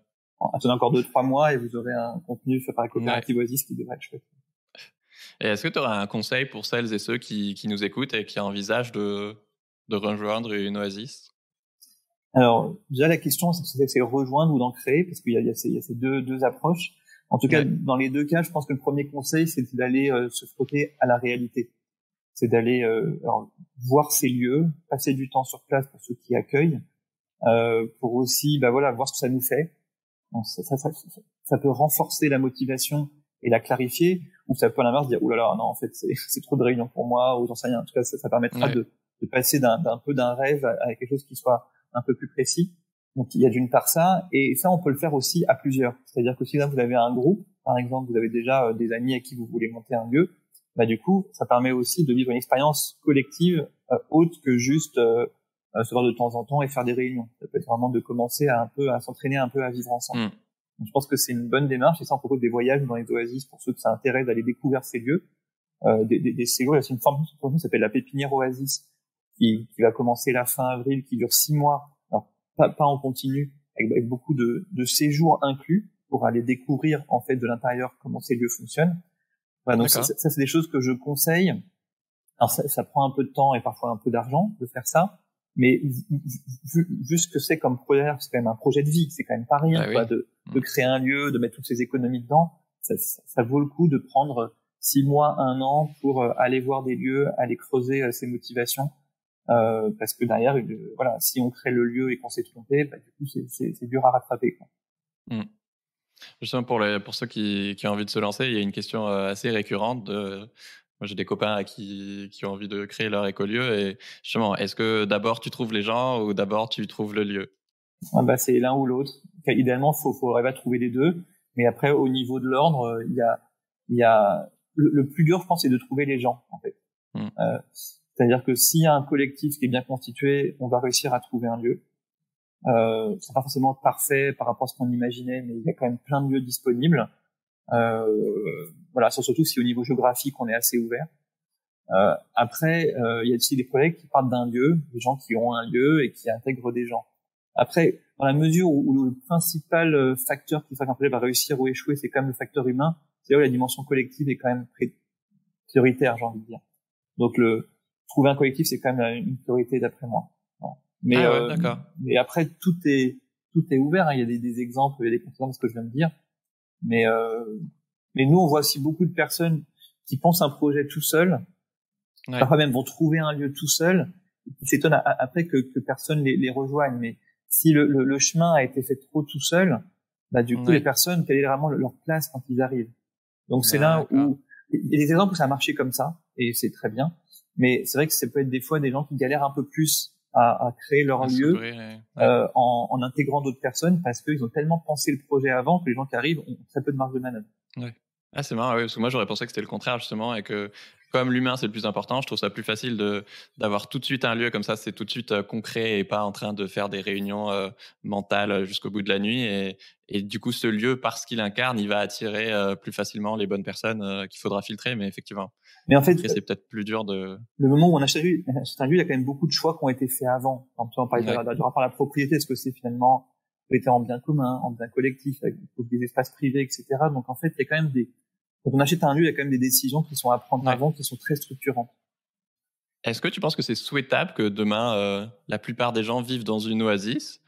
[SPEAKER 3] Attendez encore 2-3 mois et vous aurez un contenu fait par la coopérative Oasis qui devrait être chouette.
[SPEAKER 2] Et est-ce que tu auras un conseil pour celles et ceux qui nous écoutent et qui envisagent de rejoindre une Oasis?
[SPEAKER 3] Alors, déjà, la question, c'est rejoindre ou d'en créer, parce qu'il y a ces deux approches. En tout cas, dans les deux cas, je pense que le premier conseil, c'est d'aller se frotter à la réalité. C'est d'aller voir ces lieux, passer du temps sur place pour ceux qui accueillent, pour aussi voir ce que ça nous fait. Donc, ça peut renforcer la motivation et la clarifier, ou ça peut à l'inverse dire oh là là, non, en fait c'est trop de réunions pour moi, ou j'en sais rien. En tout cas, ça permettra de passer d'un rêve à quelque chose qui soit un peu plus précis. Donc il y a d'une part ça, et ça on peut le faire aussi à plusieurs. C'est-à-dire que si là vous avez un groupe, par exemple, vous avez déjà des amis à qui vous voulez monter un lieu, du coup ça permet aussi de vivre une expérience collective autre que juste se voir de temps en temps et faire des réunions. Ça peut être vraiment de commencer à s'entraîner un peu à vivre ensemble. Donc, je pense que c'est une bonne démarche, et ça on propose des voyages dans les oasis pour ceux que ça intéresse d'aller découvrir ces lieux, des séjours. C'est une formation qui s'appelle la pépinière oasis qui va commencer la fin avril, qui dure 6 mois. Alors pas en continu, avec beaucoup de séjours inclus pour aller découvrir en fait de l'intérieur comment ces lieux fonctionnent. Voilà, donc ça c'est des choses que je conseille. Alors ça prend un peu de temps et parfois un peu d'argent de faire ça, mais vu ce que c'est comme projet, c'est quand même un projet de vie, c'est quand même pas rien de créer un lieu, de mettre toutes ces économies dedans. Ça vaut le coup de prendre 6 mois, 1 an pour aller voir des lieux, aller creuser ses motivations, parce que derrière, si on crée le lieu et qu'on s'est trompé, du coup c'est dur à rattraper, quoi.
[SPEAKER 2] Justement, pour ceux qui ont envie de se lancer, il y a une question assez récurrente moi, j'ai des copains qui ont envie de créer leur écolieu, et justement, est-ce que d'abord tu trouves les gens ou d'abord tu trouves le lieu?
[SPEAKER 3] C'est l'un ou l'autre. Idéalement, faut arriver à trouver les deux. Mais après, au niveau de l'ordre, il y a le plus dur, je pense, c'est de trouver les gens, en fait. C'est-à-dire que s'il y a un collectif qui est bien constitué, on va réussir à trouver un lieu. C'est pas forcément parfait par rapport à ce qu'on imaginait, mais il y a quand même plein de lieux disponibles. Surtout si au niveau géographique on est assez ouvert. Après, il y a aussi des collègues qui partent d'un lieu, des gens qui ont un lieu et qui intègrent des gens. Après, dans la mesure où le principal facteur qui fait qu'un projet va réussir ou échouer, c'est quand même le facteur humain, c'est là où la dimension collective est quand même prioritaire, j'ai envie de dire. Donc trouver un collectif, c'est quand même une priorité d'après moi. Mais,
[SPEAKER 2] d'accord.
[SPEAKER 3] Mais après, tout est tout est ouvert, hein. Il y a des exemples, il y a des conséquences de ce que je viens de dire. Mais nous, on voit aussi beaucoup de personnes qui pensent un projet tout seul, parfois même vont trouver un lieu tout seul, qui s'étonnent après que personne les rejoigne. Mais si le chemin a été fait trop tout seul, bah du coup les personnes, quelle est vraiment leur place quand ils arrivent. Donc c'est là où il y a des exemples où ça a marché comme ça, et c'est très bien. Mais c'est vrai que ça peut être des fois des gens qui galèrent un peu plus à créer leur lieu en intégrant d'autres personnes parce qu'ils ont tellement pensé le projet avant que les gens qui arrivent ont très peu de marge de manœuvre.
[SPEAKER 2] Ouais. Ah, c'est marrant, parce que moi j'aurais pensé que c'était le contraire justement et que comme l'humain c'est le plus important, je trouve ça plus facile d'avoir tout de suite un lieu comme ça, c'est tout de suite concret et pas en train de faire des réunions mentales jusqu'au bout de la nuit et du coup ce lieu parce qu'il incarne, il va attirer plus facilement les bonnes personnes qu'il faudra filtrer, mais effectivement.
[SPEAKER 3] Mais en fait,
[SPEAKER 2] c'est peut-être plus dur de.
[SPEAKER 3] Le moment où on achète un lieu, il y a quand même beaucoup de choix qui ont été faits avant. Quand on parlait du rapport à la propriété, est-ce que c'est finalement était en bien commun, en bien collectif, avec des espaces privés, etc. Donc en fait, il y a quand même quand on achète un lieu, il y a quand même des décisions qui sont à prendre avant, qui sont très structurantes.
[SPEAKER 2] Est-ce que tu penses que c'est souhaitable que demain, la plupart des gens vivent dans une oasis?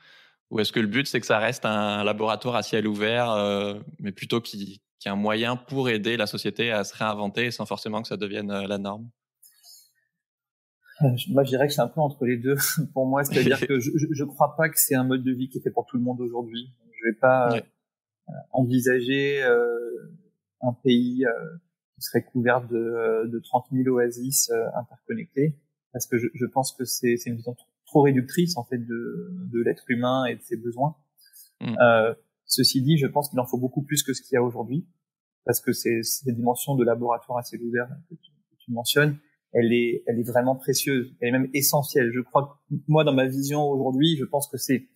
[SPEAKER 2] Ou est-ce que le but, c'est que ça reste un laboratoire à ciel ouvert, mais plutôt qu'il y ait un moyen pour aider la société à se réinventer sans forcément que ça devienne la norme?
[SPEAKER 3] Moi, je dirais que c'est un peu entre les deux pour moi. C'est-à-dire que je crois pas que c'est un mode de vie qui est fait pour tout le monde aujourd'hui. Je vais pas envisager un pays qui serait couvert de 30 000 oasis interconnectées, parce que je pense que c'est une vision trop réductrice en fait de l'être humain et de ses besoins. Ceci dit, je pense qu'il en faut beaucoup plus que ce qu'il y a aujourd'hui, parce que ces dimensions de laboratoire à ciel ouvert que tu mentionnes, elle est vraiment précieuse, elle est même essentielle. Je crois que moi, dans ma vision aujourd'hui, je pense que c'est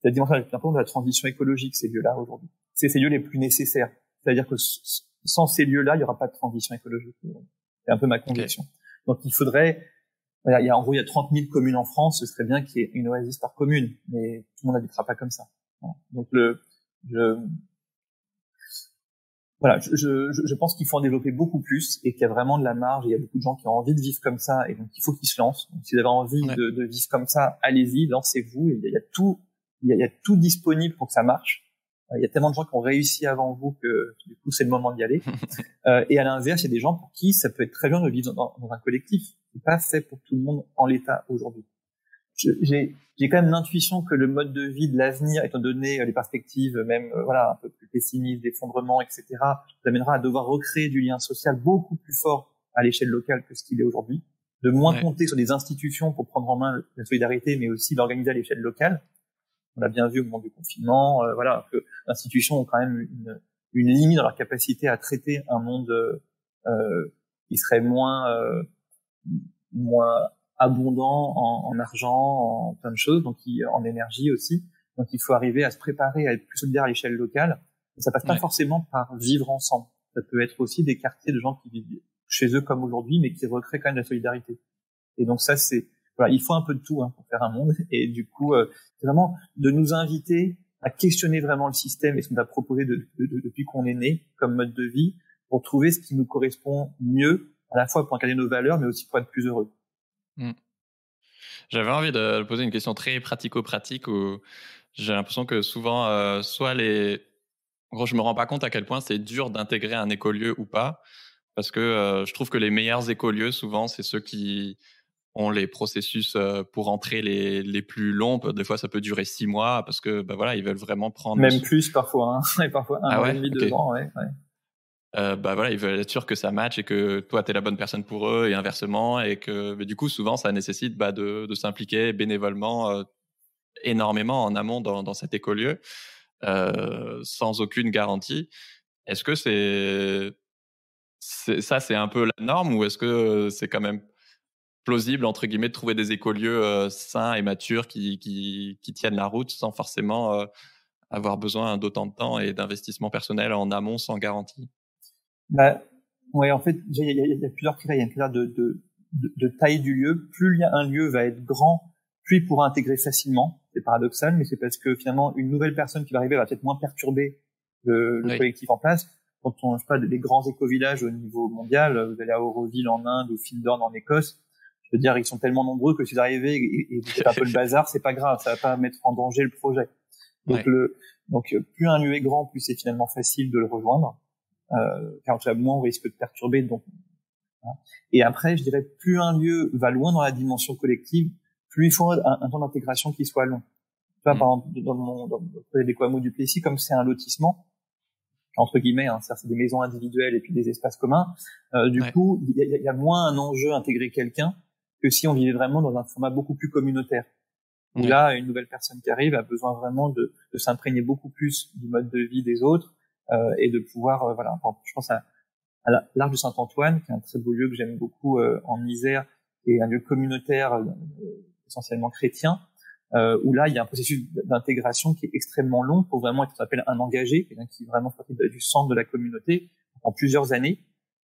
[SPEAKER 3] la dimension la plus importante de la transition écologique, ces lieux-là aujourd'hui. C'est ces lieux les plus nécessaires. C'est-à-dire que sans ces lieux-là, il n'y aura pas de transition écologique. C'est un peu ma conviction. Donc il faudrait, en gros, il y a 30 000 communes en France, ce serait bien qu'il y ait une oasis par commune, mais tout le monde n'habitera pas comme ça. Donc je pense qu'il faut en développer beaucoup plus et qu'il y a vraiment de la marge. Il y a beaucoup de gens qui ont envie de vivre comme ça et donc il faut qu'ils se lancent. Donc, si vous avez envie de vivre comme ça, allez-y, lancez-vous. Il y a tout disponible pour que ça marche. Il y a tellement de gens qui ont réussi avant vous que du coup c'est le moment d'y aller. Et à l'inverse, il y a des gens pour qui ça peut être très bien de vivre dans un collectif. C'est pas fait pour tout le monde en l'état aujourd'hui. J'ai quand même l'intuition que le mode de vie de l'avenir, étant donné les perspectives même un peu plus pessimistes, d'effondrement, etc., nous amènera à devoir recréer du lien social beaucoup plus fort à l'échelle locale que ce qu'il est aujourd'hui, de moins compter sur des institutions pour prendre en main la solidarité, mais aussi l'organiser à l'échelle locale. On l'a bien vu au moment du confinement, que les institutions ont quand même une limite dans leur capacité à traiter un monde qui serait moins abondant en argent, en plein de choses, donc en énergie aussi. Donc il faut arriver à se préparer à être plus solidaire à l'échelle locale. Et ça passe pas forcément par vivre ensemble. Ça peut être aussi des quartiers de gens qui vivent chez eux comme aujourd'hui, mais qui recréent quand même la solidarité. Et donc ça, il faut un peu de tout pour faire un monde. Et du coup, c'est vraiment de nous inviter à questionner vraiment le système et ce qu'on a proposé depuis qu'on est né comme mode de vie pour trouver ce qui nous correspond mieux, à la fois pour incarner nos valeurs, mais aussi pour être plus heureux.
[SPEAKER 2] J'avais envie de poser une question très pratico-pratique où j'ai l'impression que souvent, en gros, je me rends pas compte à quel point c'est dur d'intégrer un écolieu ou pas, parce que je trouve que les meilleurs écolieux, souvent, c'est ceux qui ont les processus pour entrer les plus longs. Des fois, ça peut durer 6 mois parce que ils veulent vraiment prendre...
[SPEAKER 3] Même plus parfois, et parfois 1 an et demi, 2 ans,
[SPEAKER 2] ils veulent être sûrs que ça matche et que toi, tu es la bonne personne pour eux et inversement. Et que du coup, souvent, ça nécessite de s'impliquer bénévolement énormément en amont dans cet écolieu sans aucune garantie. Est-ce que c'est un peu la norme ou est-ce que c'est quand même plausible, entre guillemets, de trouver des écolieux sains et matures qui tiennent la route sans forcément avoir besoin d'autant de temps et d'investissement personnel en amont sans garantie?
[SPEAKER 3] En fait, il y a plusieurs critères. Il y a un critère de taille du lieu. Plus un lieu va être grand, plus il pourra intégrer facilement. C'est paradoxal, mais c'est parce que finalement, une nouvelle personne qui va arriver va peut-être moins perturber le collectif en place. Quand on, des grands éco-villages au niveau mondial, vous allez à Auroville en Inde ou Findorn en Écosse, Je veux dire, ils sont tellement nombreux que si vous arrivez et vous faites un peu le bazar, c'est pas grave, ça va pas mettre en danger le projet. Donc plus un lieu est grand, plus c'est finalement facile de le rejoindre. Car tu as moins on risque de perturber. Donc, voilà. Et après, je dirais, plus un lieu va loin dans la dimension collective, plus il faut un temps d'intégration qui soit long. Tu vois, par exemple, dans le projet d'Equamo du Plessis, comme c'est un lotissement, entre guillemets, hein, c'est des maisons individuelles et puis des espaces communs, du coup, il y a moins un enjeu à intégrer quelqu'un que si on vivait vraiment dans un format beaucoup plus communautaire. Où là, une nouvelle personne qui arrive a besoin vraiment de s'imprégner beaucoup plus du mode de vie des autres, et de pouvoir, voilà. Je pense à l'Arche de Saint-Antoine, qui est un très beau lieu que j'aime beaucoup en Isère, et un lieu communautaire essentiellement chrétien, où là, il y a un processus d'intégration qui est extrêmement long pour vraiment être ce qu'on appelle un engagé, quelqu'un qui vraiment fait partie du centre de la communauté en plusieurs années.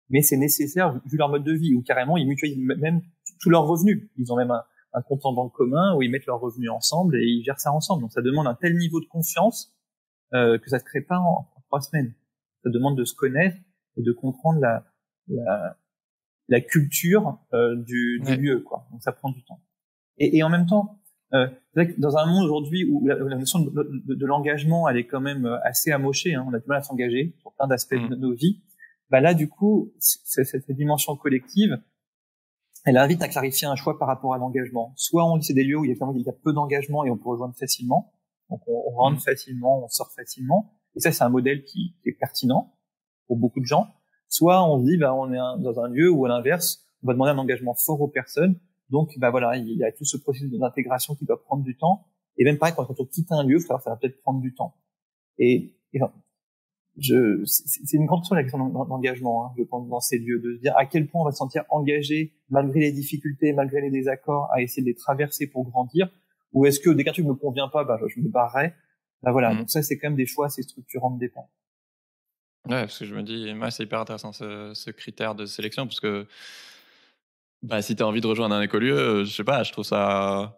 [SPEAKER 3] Mais c'est nécessaire vu leur mode de vie, où carrément ils mutualisent même tous leurs revenus. Ils ont même un compte en banque commun où ils mettent leurs revenus ensemble et ils gèrent ça ensemble. Donc ça demande un tel niveau de confiance que ça se crée pas en 3 semaines. Ça demande de se connaître et de comprendre la culture du lieu, quoi. Donc ça prend du temps. Et en même temps, c'est vrai que dans un monde aujourd'hui où la notion de l'engagement, elle est quand même assez amochée, hein, on a du mal à s'engager sur plein d'aspects de nos vies. Bah là, du coup, cette dimension collective, elle invite à clarifier un choix par rapport à l'engagement. Soit on dit c'est des lieux où il y a peu d'engagement et on peut rejoindre facilement, donc on rentre facilement, on sort facilement, et ça c'est un modèle qui est pertinent pour beaucoup de gens. Soit on se dit on est dans un lieu où à l'inverse, on va demander un engagement fort aux personnes, donc voilà, il y a tout ce processus d'intégration qui doit prendre du temps, et même pareil quand on quitte un lieu, ça va peut-être prendre du temps. Et c'est une grande question la question d'engagement, hein, je pense, dans ces lieux, de se dire à quel point on va se sentir engagé malgré les difficultés, malgré les désaccords, à essayer de les traverser pour grandir, ou est-ce que dès qu'un truc me convient pas, je me barrerai. Voilà, donc ça c'est quand même des choix assez structurants de départ.
[SPEAKER 2] Ouais, parce que je me dis, moi c'est hyper intéressant ce critère de sélection, parce que si tu as envie de rejoindre un écolieu, je sais pas, je trouve ça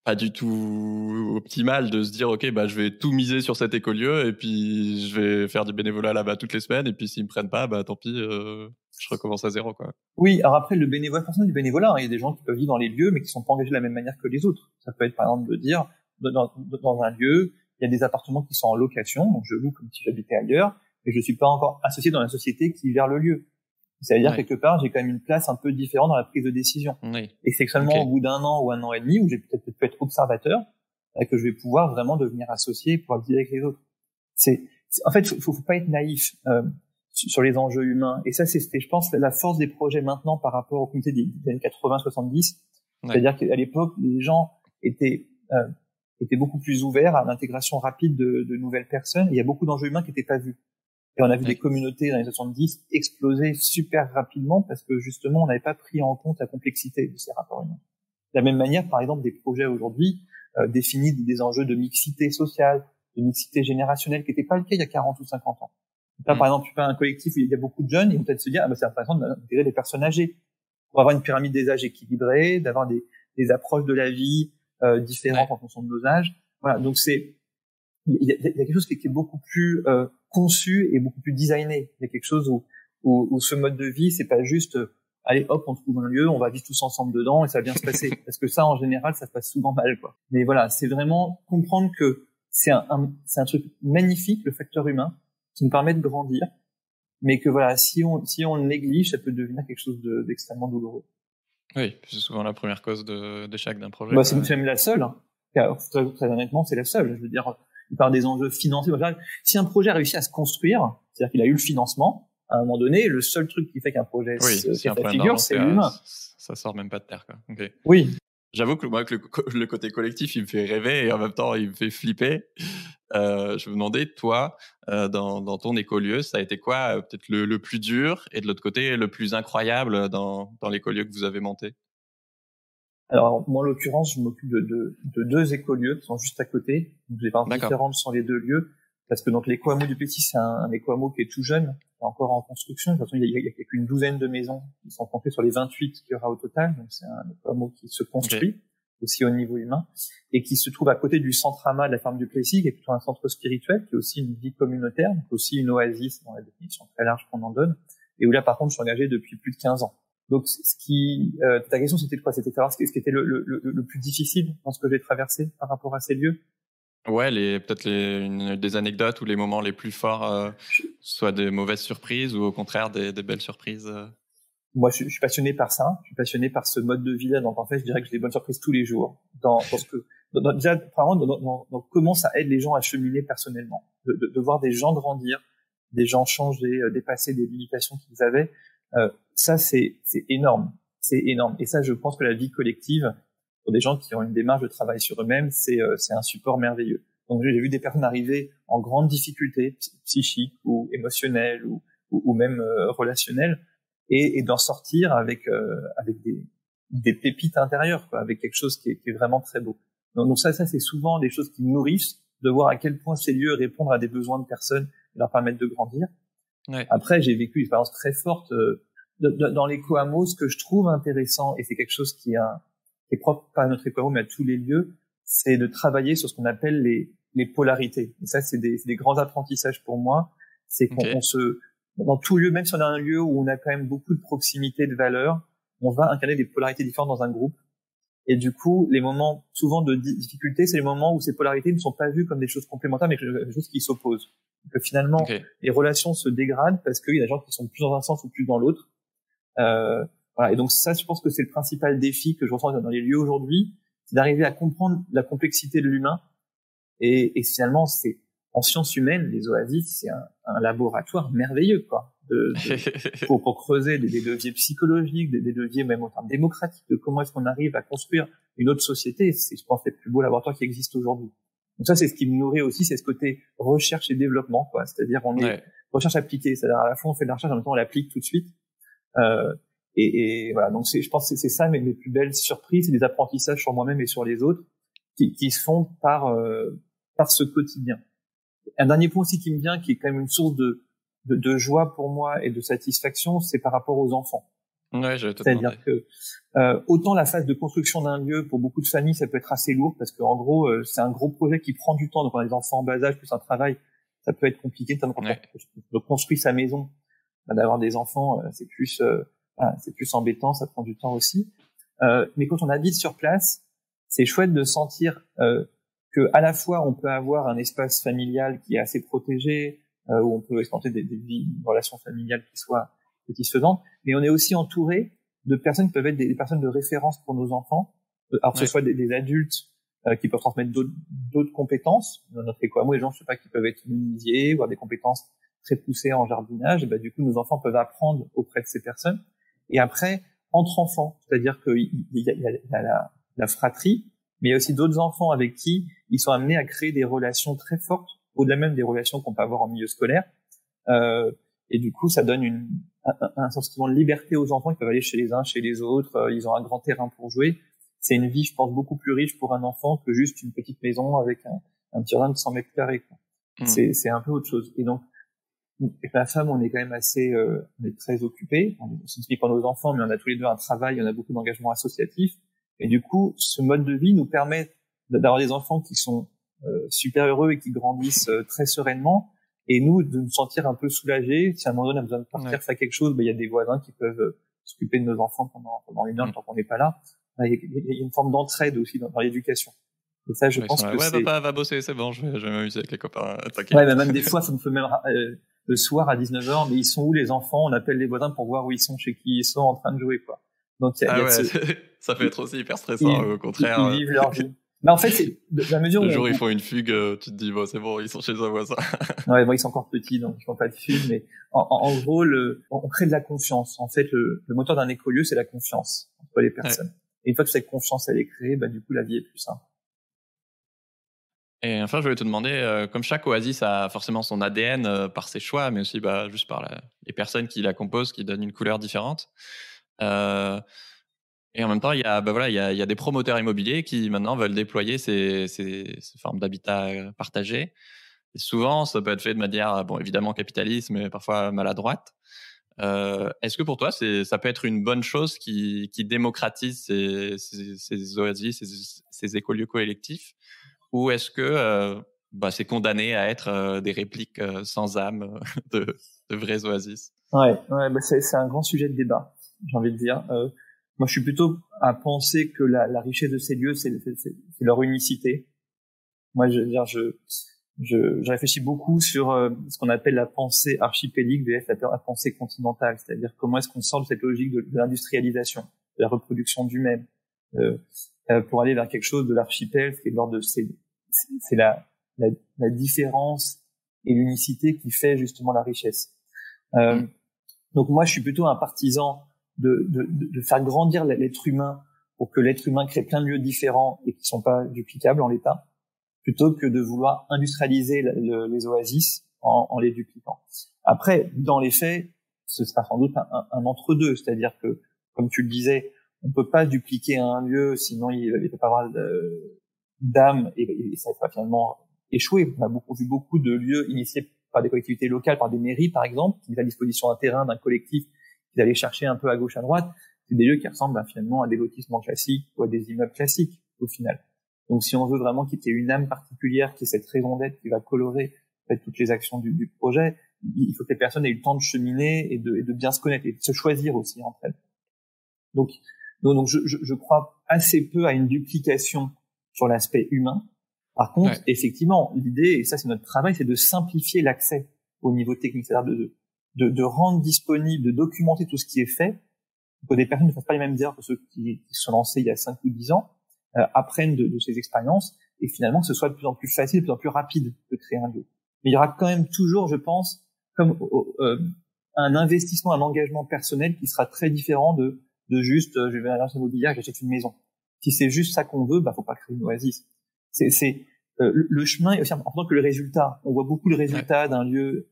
[SPEAKER 2] pas du tout optimal de se dire ok je vais tout miser sur cet écolieu et puis je vais faire du bénévolat là-bas toutes les semaines et puis s'ils me prennent pas tant pis, je recommence à zéro, quoi.
[SPEAKER 3] Oui, alors après le bénévolat, forcément du bénévolat, hein, il y a des gens qui peuvent vivre dans les lieux mais qui sont pas engagés de la même manière que les autres. Ça peut être par exemple de dire dans un lieu, il y a des appartements qui sont en location, donc je loue comme si j'habitais ailleurs, mais je suis pas encore associé dans la société qui gère le lieu. Ça veut dire quelque part, j'ai quand même une place un peu différente dans la prise de décision. Et c'est seulement au bout d'un an ou un an et demi où j'ai peut-être pu être observateur, que je vais pouvoir vraiment devenir associé et pouvoir dealer avec les autres. En fait, faut pas être naïf sur les enjeux humains. Et ça, c'était, je pense, la force des projets maintenant par rapport au comité des années 80-70. C'est-à-dire qu'à l'époque, les gens étaient beaucoup plus ouverts à l'intégration rapide de nouvelles personnes. Et il y a beaucoup d'enjeux humains qui n'étaient pas vus. Et on a vu des communautés dans les 70 exploser super rapidement parce que justement, on n'avait pas pris en compte la complexité de ces rapports humains. De la même manière, par exemple, des projets aujourd'hui définissent des enjeux de mixité sociale, de mixité générationnelle, qui n'était pas le cas il y a 40 ou 50 ans. Donc là, par exemple, tu fais un collectif où il y a beaucoup de jeunes, ils vont peut-être se dire, c'est intéressant d'intégrer des personnes âgées pour avoir une pyramide des âges équilibrée, d'avoir des approches de la vie différentes en fonction de nos âges. Voilà, donc il y a quelque chose qui est beaucoup plus conçu et beaucoup plus designé. Il y a quelque chose où ce mode de vie, c'est pas juste allez hop, on trouve un lieu, on va vivre tous ensemble dedans et ça va bien se passer. Parce que ça, en général, ça se passe souvent mal, quoi. Mais voilà, c'est vraiment comprendre que c'est un truc magnifique, le facteur humain, qui nous permet de grandir, mais que voilà, si on le néglige, ça peut devenir quelque chose d'extrêmement douloureux.
[SPEAKER 2] Oui, c'est souvent la première cause d'échec d'un projet.
[SPEAKER 3] C'est même la seule, hein. Très honnêtement, c'est la seule. Je veux dire, il parle des enjeux financiers. Si un projet a réussi à se construire, c'est-à-dire qu'il a eu le financement, à un moment donné, le seul truc qui fait qu'un projet fait sa figure, c'est l'humain.
[SPEAKER 2] Ça sort même pas de terre, quoi. Okay.
[SPEAKER 3] Oui.
[SPEAKER 2] J'avoue que moi, le côté collectif, il me fait rêver et en même temps, il me fait flipper. Je me demandais, toi, dans ton écolieu, ça a été quoi peut-être le plus dur et de l'autre côté, le plus incroyable dans l'écolieu que vous avez monté?
[SPEAKER 3] Alors, moi, en l'occurrence, je m'occupe de 2 écolieux qui sont juste à côté. Donc, les parties différentes sont les 2 lieux. Parce que donc, l'Equamo du Plessis, c'est un Equamo qui est tout jeune, qui est encore en construction. De toute façon, il y a qu'une douzaine de maisons qui sont comptées sur les 28 qu'il y aura au total. Donc, c'est un Equamo qui se construit, aussi au niveau humain, et qui se trouve à côté du centre AMA de la ferme du Plessis, qui est plutôt un centre spirituel, qui est aussi une vie communautaire, donc aussi une oasis dans la définition très large qu'on en donne, et où là, par contre, je suis engagé depuis plus de 15 ans. Donc, ta question, c'était quoi? C'était de savoir ce qui était le plus difficile dans ce que j'ai traversé par rapport à ces lieux?
[SPEAKER 2] Ouais, des anecdotes ou les moments les plus forts, soit des mauvaises surprises ou au contraire des belles surprises.
[SPEAKER 3] Moi, je suis passionné par ça. Je suis passionné par ce mode de vie-là. Donc, en fait, je dirais que j'ai des bonnes surprises tous les jours. Déjà, vraiment, dans comment ça aide les gens à cheminer personnellement. De voir des gens grandir, des gens changer, dépasser des limitations qu'ils avaient. Ça, c'est énorme. C'est énorme. Et ça, je pense que la vie collective, pour des gens qui ont une démarche de travail sur eux-mêmes, c'est un support merveilleux. Donc, j'ai vu des personnes arriver en grande difficulté psychique ou émotionnelle ou même relationnelle, et d'en sortir avec des pépites intérieures, quoi, avec quelque chose qui est vraiment très beau. Donc ça c'est souvent des choses qui me nourrissent, de voir à quel point ces lieux répondent à des besoins de personnes et leur permettent de grandir.
[SPEAKER 2] Ouais.
[SPEAKER 3] Après, j'ai vécu une expérience très forte dans l'éco-hameau. Ce que je trouve intéressant, et c'est quelque chose qui est propre pas à notre éco-hameau mais à tous les lieux, c'est de travailler sur ce qu'on appelle les polarités. Et ça, c'est des grands apprentissages pour moi. C'est qu'on dans tout lieu, même si on a un lieu où on a quand même beaucoup de proximité, de valeurs, on va incarner des polarités différentes dans un groupe. Et du coup, les moments souvent de difficulté, c'est les moments où ces polarités ne sont pas vues comme des choses complémentaires, mais comme des choses qui s'opposent. Donc finalement, les relations se dégradent parce qu'il y a des gens qui sont plus dans un sens ou plus dans l'autre. Voilà. Et donc ça, je pense que c'est le principal défi que je ressens dans les lieux aujourd'hui, c'est d'arriver à comprendre la complexité de l'humain. Et finalement, en sciences humaines, les oasis, c'est un laboratoire merveilleux, quoi, pour creuser des leviers psychologiques, des leviers même en termes démocratiques, de comment est-ce qu'on arrive à construire une autre société. C'est, je pense, les plus beaux laboratoires qui existent aujourd'hui. Donc ça, c'est ce qui me nourrit aussi, c'est ce côté recherche et développement, quoi. C'est-à-dire, on est recherche appliquée. C'est-à-dire, à la fois, on fait de la recherche, en même temps, on l'applique tout de suite. Et voilà. Donc je pense que c'est ça mes plus belles surprises, c'est des apprentissages sur moi-même et sur les autres qui se font par ce quotidien. Un dernier point aussi qui me vient, qui est quand même une source de joie pour moi et de satisfaction, c'est par rapport aux enfants.
[SPEAKER 2] Ouais, je vais te
[SPEAKER 3] C'est-à-dire que autant la phase de construction d'un lieu, pour beaucoup de familles, ça peut être assez lourd parce que en gros, c'est un gros projet qui prend du temps. Donc, on a des enfants en bas âge plus un travail, ça peut être compliqué. Quand on construit sa maison, d'avoir des enfants, c'est plus embêtant, ça prend du temps aussi. Mais quand on habite sur place, c'est chouette de sentir que à la fois on peut avoir un espace familial qui est assez protégé, où on peut expérimenter des relations familiales qui soient satisfaisantes, mais on est aussi entouré de personnes qui peuvent être des personnes de référence pour nos enfants, alors que ce soit des adultes qui peuvent transmettre d'autres compétences. Dans notre éco-hameau, les gens, je sais pas, qui peuvent être menuisiers, ou avoir des compétences très poussées en jardinage, et ben du coup nos enfants peuvent apprendre auprès de ces personnes. Et après, entre enfants, c'est-à-dire qu'il y a la fratrie, mais il y a aussi d'autres enfants avec qui ils sont amenés à créer des relations très fortes, au-delà même des relations qu'on peut avoir en milieu scolaire. Et du coup, ça donne un sentiment de liberté aux enfants. Ils peuvent aller chez les uns, chez les autres. Ils ont un grand terrain pour jouer. C'est une vie, je pense, beaucoup plus riche pour un enfant que juste une petite maison avec un petit jardin de 100 mètres carrés, quoi. C'est un peu autre chose. Et donc, avec ma femme, on est quand même on est très occupés. On s'implique pour nos enfants, mais on a tous les deux un travail, on a beaucoup d'engagement associatif. Et du coup, ce mode de vie nous permet d'avoir des enfants qui sont super heureux et qui grandissent très sereinement. Et nous, de nous sentir un peu soulagés. Si à un moment donné on a besoin de partir faire quelque chose, il y a des voisins qui peuvent s'occuper de nos enfants pendant une heure tant qu'on n'est pas là. Il y a une forme d'entraide aussi dans l'éducation. Et ça, je pense que c'est...
[SPEAKER 2] papa va bosser, c'est bon, je vais m'amuser avec les copains, t'inquiète.
[SPEAKER 3] Ouais, même des fois, ça me fait même le soir à 19h, mais ils sont où les enfants? On appelle les voisins pour voir où ils sont, chez qui ils sont en train de jouer, quoi. Donc,
[SPEAKER 2] ça peut être aussi hyper stressant, au contraire.
[SPEAKER 3] Ils vivent leur vie. Mais en fait, c'est de la mesure où
[SPEAKER 2] le jour ils font une fugue, tu te dis bon, c'est bon, ils sont chez un voisin.
[SPEAKER 3] Ouais, bon, ils sont encore petits, donc ils font pas de fugue, mais en gros, on crée de la confiance. En fait, le moteur d'un écolieu, c'est la confiance entre les personnes. Ouais. Et une fois que cette confiance elle est créée, du coup, la vie est plus simple.
[SPEAKER 2] Et enfin, je voulais te demander, comme chaque oasis a forcément son ADN par ses choix, mais aussi juste par les personnes qui la composent, qui donnent une couleur différente. Et en même temps, il y a des promoteurs immobiliers qui maintenant veulent déployer ces formes d'habitat partagé. Et souvent, ça peut être fait de manière, évidemment capitaliste, mais parfois maladroite. Est-ce que pour toi, ça peut être une bonne chose qui démocratise ces oasis, ces écolieux collectifs, ou est-ce que c'est condamné à être des répliques sans âme de vrais oasis?
[SPEAKER 3] Ouais, c'est un grand sujet de débat. j'ai envie de dire. Moi, je suis plutôt à penser que la richesse de ces lieux, c'est leur unicité. Moi, je réfléchis beaucoup sur ce qu'on appelle la pensée archipélique vs la pensée continentale, c'est-à-dire comment est-ce qu'on sort de cette logique de l'industrialisation, de la reproduction du même, pour aller vers quelque chose de l'archipel, qui est l'ordre de c'est la différence et l'unicité qui fait justement la richesse. Donc moi, je suis plutôt un partisan de faire grandir l'être humain pour que l'être humain crée plein de lieux différents et qui sont pas duplicables en l'état, plutôt que de vouloir industrialiser les oasis en les dupliquant. Après, dans les faits, ce sera sans doute un entre-deux, c'est-à-dire que, comme tu le disais, on peut pas dupliquer un lieu, sinon il ne peut pas avoir d'âme et ça va finalement échouer. On a vu beaucoup de lieux initiés par des collectivités locales, par des mairies par exemple, qui mettent à disposition un terrain d'un collectif qu'ils allaient chercher un peu à gauche, à droite. C'est des lieux qui ressemblent finalement à des lotissements classiques ou à des immeubles classiques au final. Donc si on veut vraiment qu'il y ait une âme particulière, qui est cette raison d'être qui va colorer en fait, toutes les actions du projet, il faut que les personnes aient eu le temps de cheminer et de bien se connaître et de se choisir aussi entre elles. Donc je crois assez peu à une duplication sur l'aspect humain. Par contre, effectivement, l'idée, et ça c'est notre travail, c'est de simplifier l'accès au niveau technique, c'est-à-dire de rendre disponible, de documenter tout ce qui est fait, pour que des personnes ne fassent pas les mêmes erreurs que ceux qui se sont lancés il y a 5 ou 10 ans, apprennent de ces expériences, et finalement que ce soit de plus en plus facile, de plus en plus rapide de créer un lieu. Mais il y aura quand même toujours, je pense, comme un investissement, un engagement personnel qui sera très différent de juste je vais à l'agence immobilière, j'achète une maison. Si c'est juste ça qu'on veut, faut pas créer une oasis. Le chemin est aussi important que le résultat. On voit beaucoup le résultat d'un lieu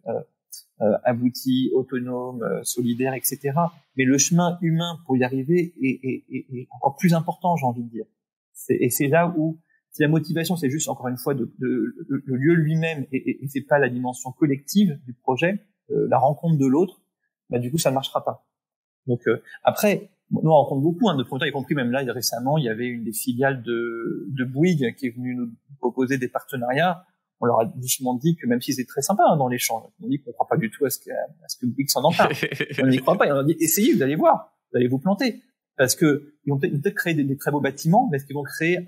[SPEAKER 3] abouti, autonome, solidaire, etc. Mais le chemin humain pour y arriver est encore plus important, j'ai envie de dire. Et c'est là où, si la motivation c'est juste encore une fois le lieu lui-même et c'est pas la dimension collective du projet, la rencontre de l'autre, du coup ça ne marchera pas. Donc après, nous on rencontre beaucoup de promoteurs, y compris même là récemment, il y avait une des filiales de Bouygues qui est venue nous proposer des partenariats. On leur a doucement dit que même si c'est très sympa dans l'échange, on dit qu'on ne croit pas du tout à ce que Bouygues s'en empare. On n'y croit pas. Et on leur a dit essayez, vous allez voir, vous allez vous planter, parce que ils vont peut-être créer des très beaux bâtiments, mais est-ce qu'ils vont créer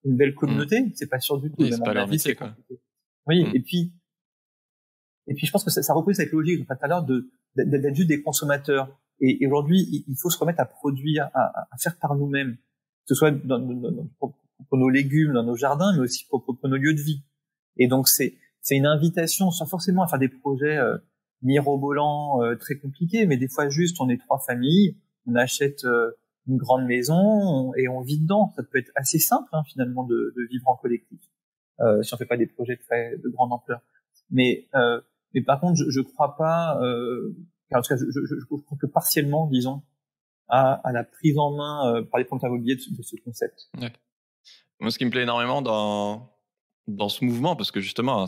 [SPEAKER 3] une belle communauté? C'est pas sûr du tout.
[SPEAKER 2] Oui, c'est pas leur métier, quoi.
[SPEAKER 3] Oui, et puis je pense que ça repose cette logique tout à l'heure d'être juste des consommateurs. Et aujourd'hui, il faut se remettre à produire, à faire par nous-mêmes, que ce soit pour nos légumes, dans nos jardins, mais aussi pour nos lieux de vie. Et donc c'est une invitation, sans forcément à faire des projets mirobolants, très compliqués, mais des fois juste on est 3 familles, on achète une grande maison et on vit dedans. Ça peut être assez simple finalement de vivre en collectif, si on fait pas des projets de grande ampleur. Mais par contre, je crois pas, en tout cas, je crois que partiellement, disons, à la prise en main par les promoteurs immobiliers de ce concept.
[SPEAKER 2] Ouais. Moi, ce qui me plaît énormément dans ce mouvement, parce que justement,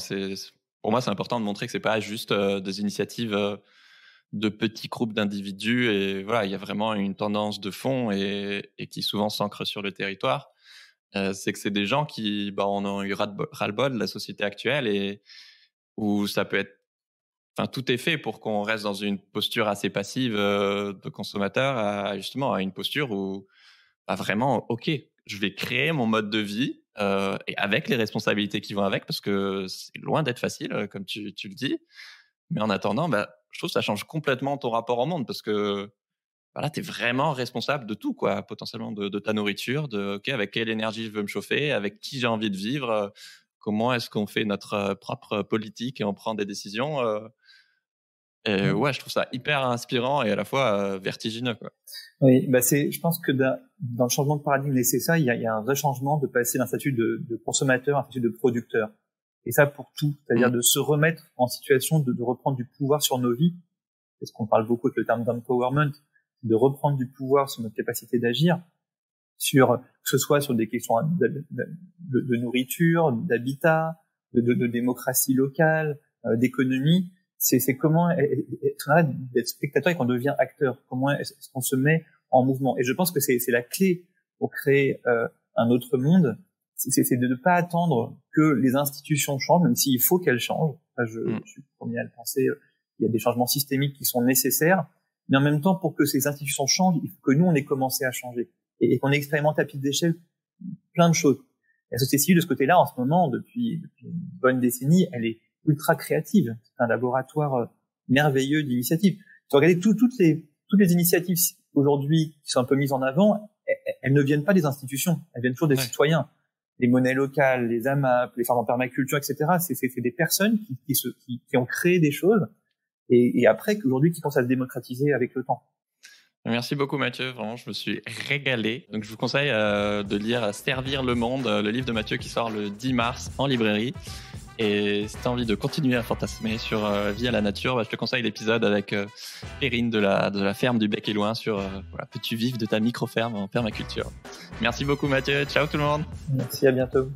[SPEAKER 2] pour moi, c'est important de montrer que c'est pas juste des initiatives de petits groupes d'individus, et voilà, il y a vraiment une tendance de fond et qui souvent s'ancre sur le territoire. C'est que c'est des gens qui en ont eu ras-le-bol de la société actuelle, et où ça peut être, tout est fait pour qu'on reste dans une posture assez passive de consommateur, justement à une posture où vraiment, ok, je vais créer mon mode de vie et avec les responsabilités qui vont avec, parce que c'est loin d'être facile, comme tu le dis. Mais en attendant, je trouve que ça change complètement ton rapport au monde, parce que là, tu es vraiment responsable de tout, quoi, potentiellement de ta nourriture, avec quelle énergie je veux me chauffer, avec qui j'ai envie de vivre, comment est-ce qu'on fait notre propre politique et on prend des décisions. Et je trouve ça hyper inspirant et à la fois vertigineux, quoi.
[SPEAKER 3] Oui, je pense que dans le changement de paradigme nécessaire, il y a un vrai changement de passer d'un statut de consommateur à un statut de producteur. Et ça pour tout, c'est-à-dire de se remettre en situation de reprendre du pouvoir sur nos vies. Parce qu'on parle beaucoup avec le terme d'empowerment, de reprendre du pouvoir sur notre capacité d'agir, que ce soit sur des questions de nourriture, d'habitat, de démocratie locale, d'économie. C'est comment on arrête d'être spectateur et qu'on devient acteur. Comment est-ce qu'on se met en mouvement? Et je pense que c'est la clé pour créer un autre monde. C'est de ne pas attendre que les institutions changent, même s'il faut qu'elles changent. Je suis le premier à le penser. Il y a des changements systémiques qui sont nécessaires, Mais en même temps, pour que ces institutions changent, il faut que nous, on ait commencé à changer. Et qu'on ait expérimenté à petite échelle plein de choses. La société civile, de ce côté-là, en ce moment, depuis une bonne décennie, elle est ultra créative. C'est un laboratoire merveilleux d'initiatives. Tu regardes toutes les initiatives aujourd'hui qui sont un peu mises en avant, elles ne viennent pas des institutions, elles viennent toujours des citoyens. Les monnaies locales, les AMAP, les fermes en permaculture, etc. C'est des personnes qui ont créé des choses et après, aujourd'hui, qui pensent à se démocratiser avec le temps.
[SPEAKER 2] Merci beaucoup Mathieu, vraiment je me suis régalé. Donc je vous conseille de lire Servir le monde, le livre de Mathieu qui sort le 10 mars en librairie. Et si tu as envie de continuer à fantasmer sur Vie à la nature, je te conseille l'épisode avec Perrine de la ferme du Bec et Loin sur peux-tu vivre de ta micro-ferme en permaculture. Merci beaucoup Mathieu, ciao tout le monde.
[SPEAKER 3] Merci, à bientôt.